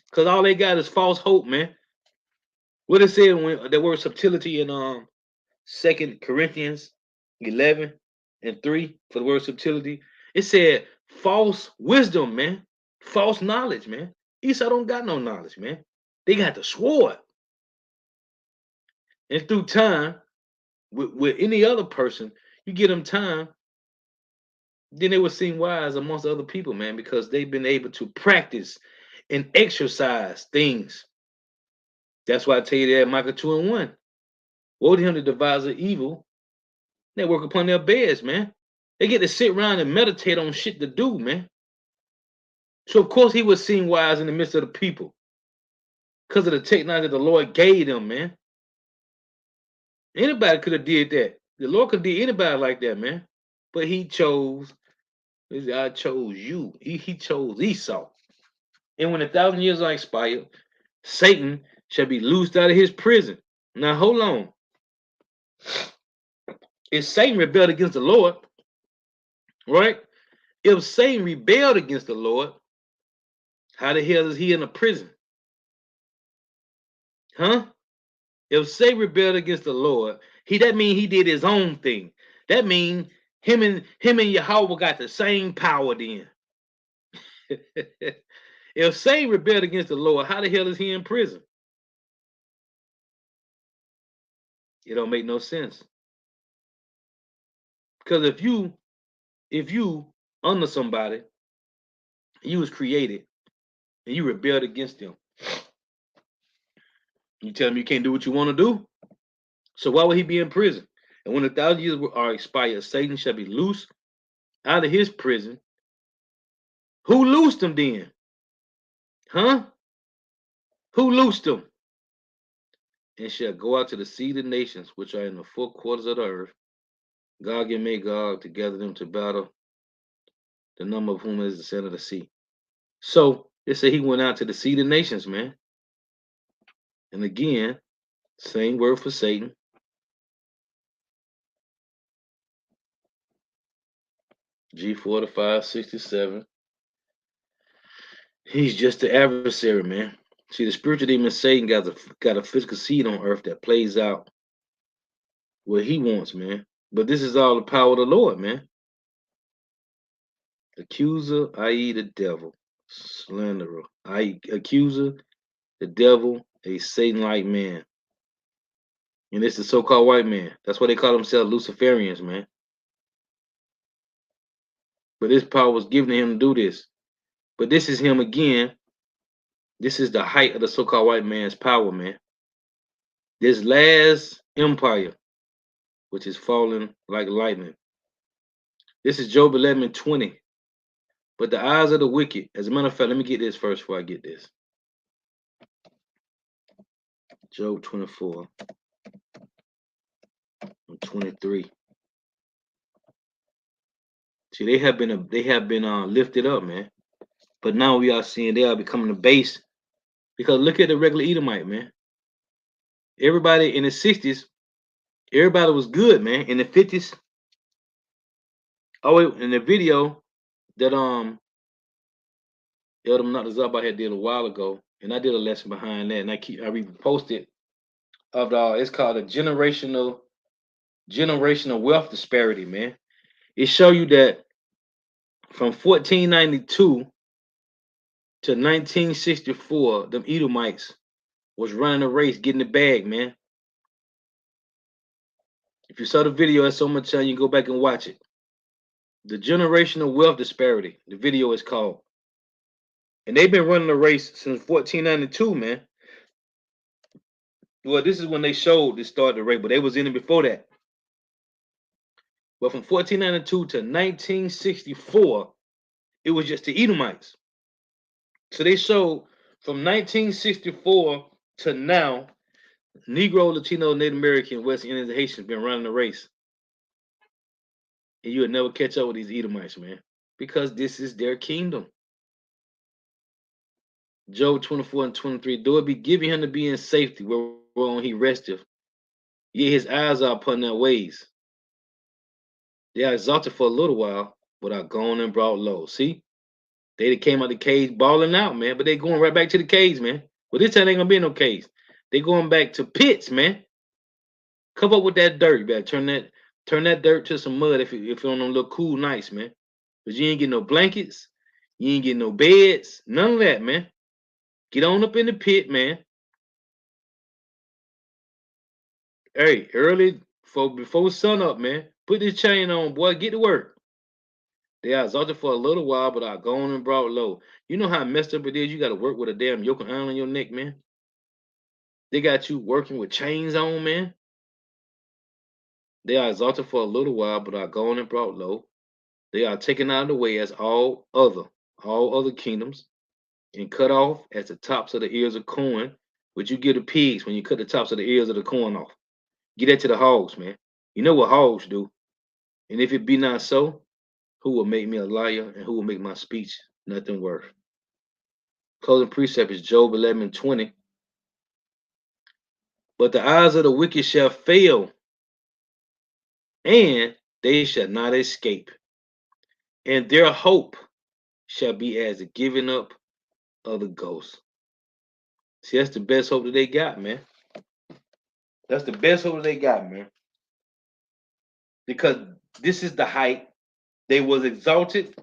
Because all they got is false hope, man. What it said when the word subtlety in 2 Corinthians 11:3 for the word subtlety, it said false wisdom, man. False knowledge, man. Esau don't got no knowledge, man. They got the sword. And through time, with any other person, you give them time, then they would seem wise amongst other people, man, because they've been able to practice and exercise things. That's why I tell you that Micah 2:1. Woe to him that devises evil. They work upon their beds, man. They get to sit around and meditate on shit to do, man. So of course he was seen wise in the midst of the people. Because of the technology that the Lord gave them, man. Anybody could have did that. The Lord could do anybody like that, man. But he chose, I chose you. He chose Esau. And when 1,000 years are expired, Satan shall be loosed out of his prison. Now hold on. If Satan rebelled against the Lord, right? If Satan rebelled against the Lord, how the hell is he in a prison? Huh? If Satan rebelled against the Lord, that means he did his own thing. That means him and Yahweh got the same power then. If Satan rebelled against the Lord, how the hell is he in prison? It don't make no sense. Because if you under somebody, you was created and you rebelled against them, you tell him you can't do what you want to do. So why would he be in prison? And when 1,000 years are expired, Satan shall be loose out of his prison. Who loosed him then? Huh? Who loosed him? And shall go out to the sea of the nations, which are in the 4 quarters of the earth, Gog and Magog, to gather them to battle, the number of whom is the sand of the sea. So they say he went out to the sea of the nations, man. And again, same word for Satan. G4567. He's just the adversary, man. See, the spiritual demon Satan got a physical seed on earth that plays out what he wants, man. But this is all the power of the Lord, man. Accuser, i.e. the devil. Slanderer, i.e. accuser, the devil, a Satan-like man. And it's the so-called white man. That's why they call themselves Luciferians, man. But this power was given to him to do this. But this is him again. This is the height of the so-called white man's power, man. This last empire, which is falling like lightning, This is Job 11:20. But the eyes of the wicked, as a matter of fact, let me get this first before I get this. Job 24 and 23. See, they have been lifted up, man. But now we are seeing they are becoming the base. Because look at the regular Edomite, man. Everybody in the 60s, everybody was good, man. In the 50s, oh, in the video that Eldom Not the Zab I had did a while ago, and I did a lesson behind that, and I reposted of the it's called a generational wealth disparity, man. It show you that from 1492 to 1964, them Edomites was running a race, getting the bag, man. If you saw the video at so much time, you can go back and watch it. The generational wealth disparity. The video is called. And they've been running a race since 1492, man. Well, this is when they showed they started the race, but they was in it before that. But from 1492 to 1964, it was just the Edomites. So they showed from 1964 to now, Negro, Latino, Native American, West Indians, and Haitians been running the race. And you would never catch up with these Edomites, man, because this is their kingdom. Job 24 and 23, though it be given him to be in safety, whereon he resteth, yet his eyes are upon their ways. They are exalted for a little while, but are gone and brought low. See? They came out the cage balling out, man, but they going right back to the cage, man. But this time ain't gonna be no cage. They going back to pits, man. Cover up with that dirt. You better turn that dirt to some mud if you're on them little cool nights, man. Because you ain't getting no blankets, you ain't getting no beds, none of that, man. Get on up in the pit, man. Hey, early before sun up, man. Put this chain on, boy. Get to work. They are exalted for a little while, but are gone and brought low. You know how messed up it is? You got to work with a damn yoke iron on your neck, man. They got you working with chains on, man. They are exalted for a little while, but are gone and brought low. They are taken out of the way as all other kingdoms, and cut off as the tops of the ears of corn, which you give the pigs when you cut the tops of the ears of the corn off. Get that to the hogs, man. You know what hogs do. And if it be not so, who will make me a liar, and who will make my speech nothing worth? Closing precept is Job 11:20. But the eyes of the wicked shall fail, and they shall not escape. And their hope shall be as the giving up of the ghost. See, that's the best hope that they got, man. That's the best hope that they got, man. Because this is the height. They was exalted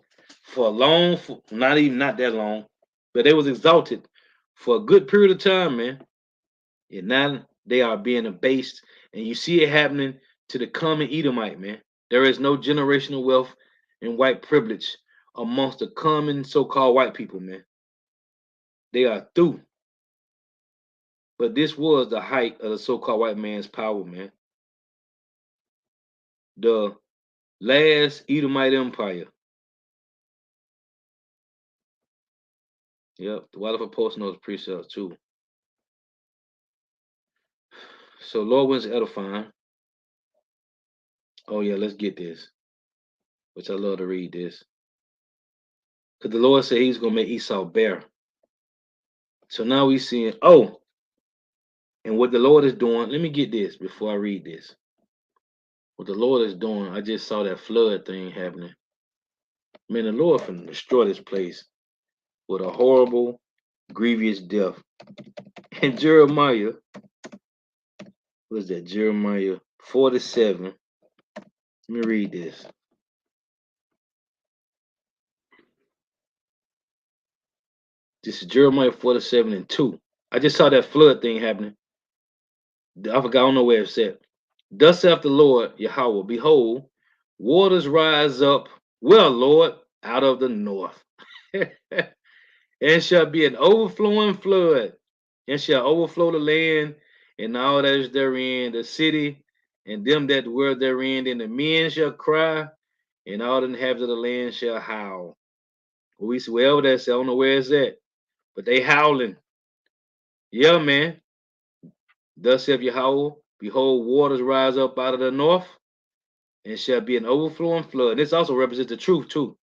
for a long, not that long, but they was exalted for a good period of time, man. And now they are being abased, and you see it happening to the common Edomite, man. There is no generational wealth and white privilege amongst the common so-called white people, man. They are through. But this was the height of the so-called white man's power, man. The last Edomite empire. Yep, the Waterford Post knows precepts too. So Lord wins edifying. Oh yeah, let's get this. Which I love to read this. Because the Lord said he's gonna make Esau bare. So now we seeing, oh, and what the Lord is doing. Let me get this before I read this. What the Lord is doing, I just saw that flood thing happening. Man, the Lord can destroy this place with a horrible, grievous death. And Jeremiah, what is that? Jeremiah 47. Let me read this. This is Jeremiah 47 and 2. I just saw that flood thing happening. I forgot, I don't know where it said. Thus saith the Lord Yahweh, behold, waters rise up, well, Lord, out of the north. And shall be an overflowing flood, and shall overflow the land and all that is therein, the city, and them that dwell therein. And the men shall cry, and all the inhabitants of the land shall howl. We see wherever that's, I don't know where it's at, but they howling. Yeah, man. Thus saith Yahweh, behold, waters rise up out of the north, and shall be an overflowing flood. And this also represents the truth too.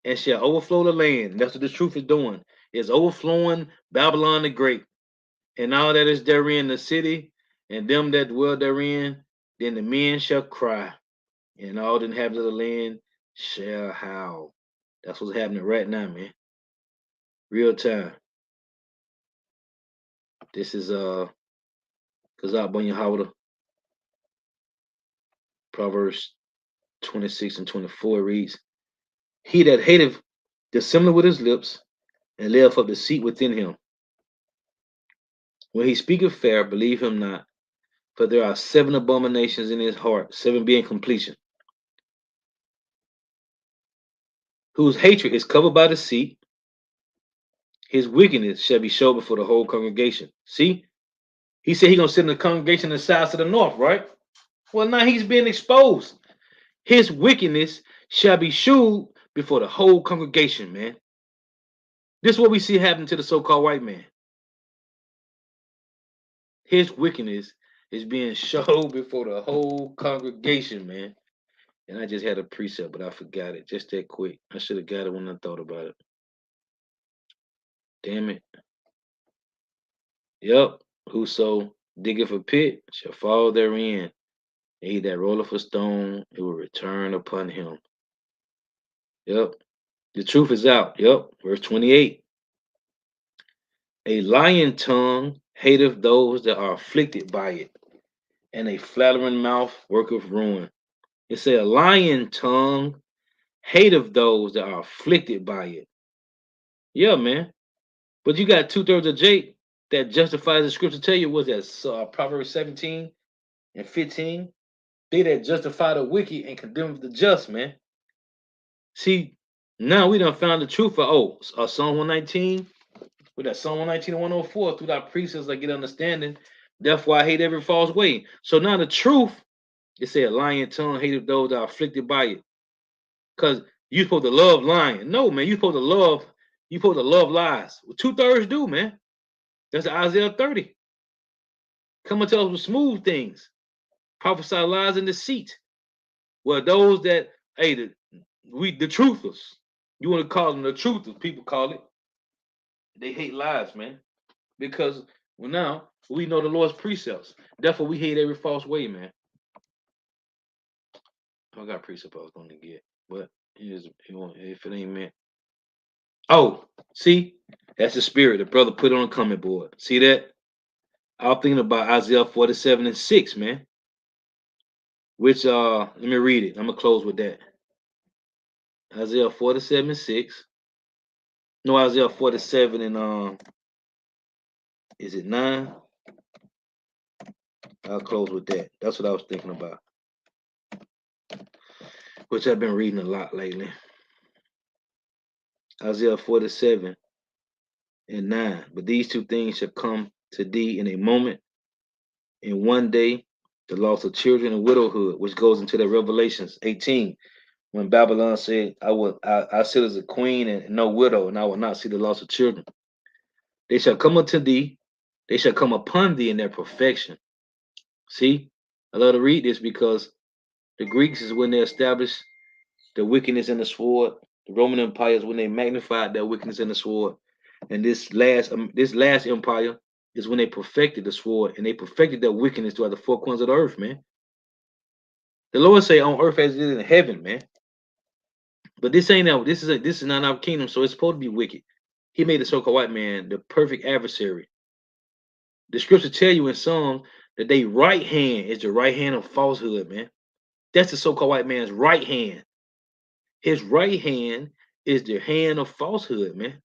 And shall overflow the land. And that's what the truth is doing. It's overflowing Babylon the Great, and all that is therein the city, and them that dwell therein. Then the men shall cry, and all the inhabitants of the land shall howl. That's what's happening right now, man. Real time. This is Kazak Bunyan Howard, Proverbs 26 and 24 reads, he that hateth dissimilar with his lips, and layeth up deceit within him. When he speaketh fair, believe him not, for there are 7 abominations in his heart, 7 being completion, whose hatred is covered by deceit. His wickedness shall be shown before the whole congregation. See, he said he's gonna sit in the congregation in the south to the north, right? Well, now he's being exposed. His wickedness shall be shewed before the whole congregation, man. This is what we see happen to the so-called white man. His wickedness is being showed before the whole congregation, man. And I just had a precept, but I forgot it just that quick. I should have got it when I thought about it. Damn it. Yep. Whoso diggeth a pit shall fall therein. And he that rolleth a stone, it will return upon him. Yep. The truth is out. Yep. Verse 28. A lying tongue hateth those that are afflicted by it, and a flattering mouth worketh ruin. It say a lying tongue hateth those that are afflicted by it. Yeah, man. But you got 2/3 of Jake that justifies the scripture tell you was that Proverbs 17 and 15. They that justify the wicked and condemn the just, man. See, now we done found the truth for Psalm 119. With that Psalm 119 and 104, through thy precepts I get understanding. Therefore I hate every false way. So now the truth, it say a lying tongue hated those that are afflicted by it. Because you supposed to love lying. No, man, you supposed to love lies. Well, 2/3 do, man. That's Isaiah 30. Come and tell us with smooth things. Prophesy lies and deceit. Well, those that, hey, the truthers. You want to call them the truthers, people call it. They hate lies, man. Because well, now we know the Lord's precepts. Therefore, we hate every false way, man. I got precept I was going to get, but if it ain't meant. Oh, see, that's the spirit the brother put on a comment board. See that? I was thinking about Isaiah 47 and 6, man. Which let me read it. I'm gonna close with that. Isaiah 47 and 6. No, Isaiah 47 and is it 9? I'll close with that. That's what I was thinking about. Which I've been reading a lot lately. Isaiah 47 and 9. But these 2 things shall come to thee in a moment, in one day, the loss of children and widowhood, which goes into the Revelations 18, when Babylon said, I sit as a queen and no widow, and I will not see the loss of children. They shall come unto thee, they shall come upon thee in their perfection. See, I love to read this because the Greeks is when they established the wickedness in the sword. The Roman Empire is when they magnified their wickedness in the sword. And this last empire is when they perfected the sword and they perfected their wickedness throughout the 4 corners of the earth, man. The Lord say on earth as it is in heaven, man. But this ain't that. This is not our kingdom, so it's supposed to be wicked. He made the so-called white man the perfect adversary. The scripture tell you in Psalm that they right hand is the right hand of falsehood, man. That's the so-called white man's right hand. His right hand is the hand of falsehood, man.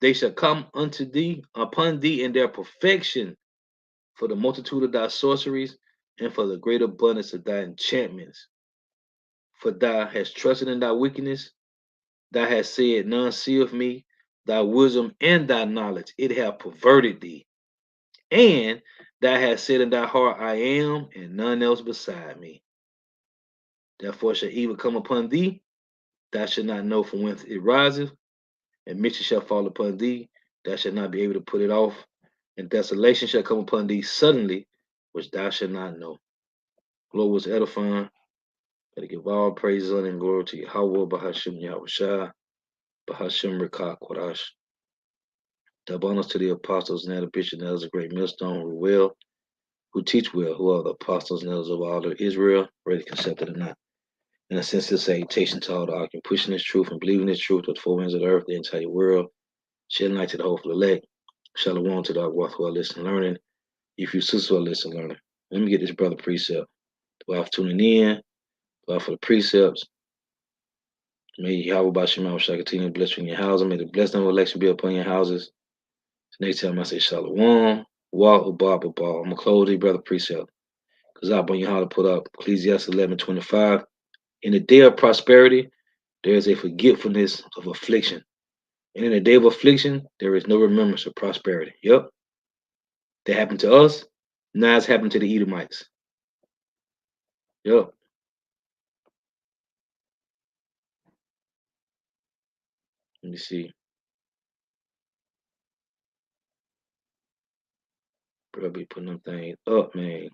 They shall come unto thee, upon thee in their perfection, for the multitude of thy sorceries, and for the great abundance of thy enchantments. For thou hast trusted in thy wickedness, thou hast said, none seeth me, thy wisdom and thy knowledge, it hath perverted thee. And thou hast said in thy heart, I am, and none else beside me. Therefore shall evil come upon thee, thou shalt not know from whence it riseth, and mischief shall fall upon thee, thou shalt not be able to put it off, and desolation shall come upon thee suddenly, which thou shalt not know. Lord was edifying. Gotta give all praises, honor, and glory to Yahweh, Bahashim Yahushua, Bahashim Rekah Kodash. Double honors to the apostles and the bishops and elders of great millstone who teach well, who are the apostles and elders of all of Israel, whether accepted or not. In a sense, this salutation to all the ark and pushing this truth and believing this truth with the four winds of the earth, the entire world, shedding light to the hopeful elect. Shalom to the ark who are listening, learning. If you sisters are listening, learning. Let me get this brother precept. Do I have tuning in? Do I have for the precepts? May Yahweh Bashima shall continue to bless you in your houses. May the blessing of election be upon your houses. Next time I say Shalom, Wah Ubah Babah. I'm gonna close the brother precept. Because I bring you how to put up Ecclesiastes 11:25. In the day of prosperity, there is a forgetfulness of affliction. And in the day of affliction, there is no remembrance of prosperity. Yep. That happened to us. Now it's happened to the Edomites. Yep. Let me see. Bro, be putting them things up, man.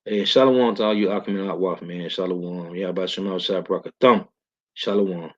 Hey, Shalom to all you Akim and Atwaf, man. Shalom. Yeah, about Shema Shabrak Thumb. Shalom.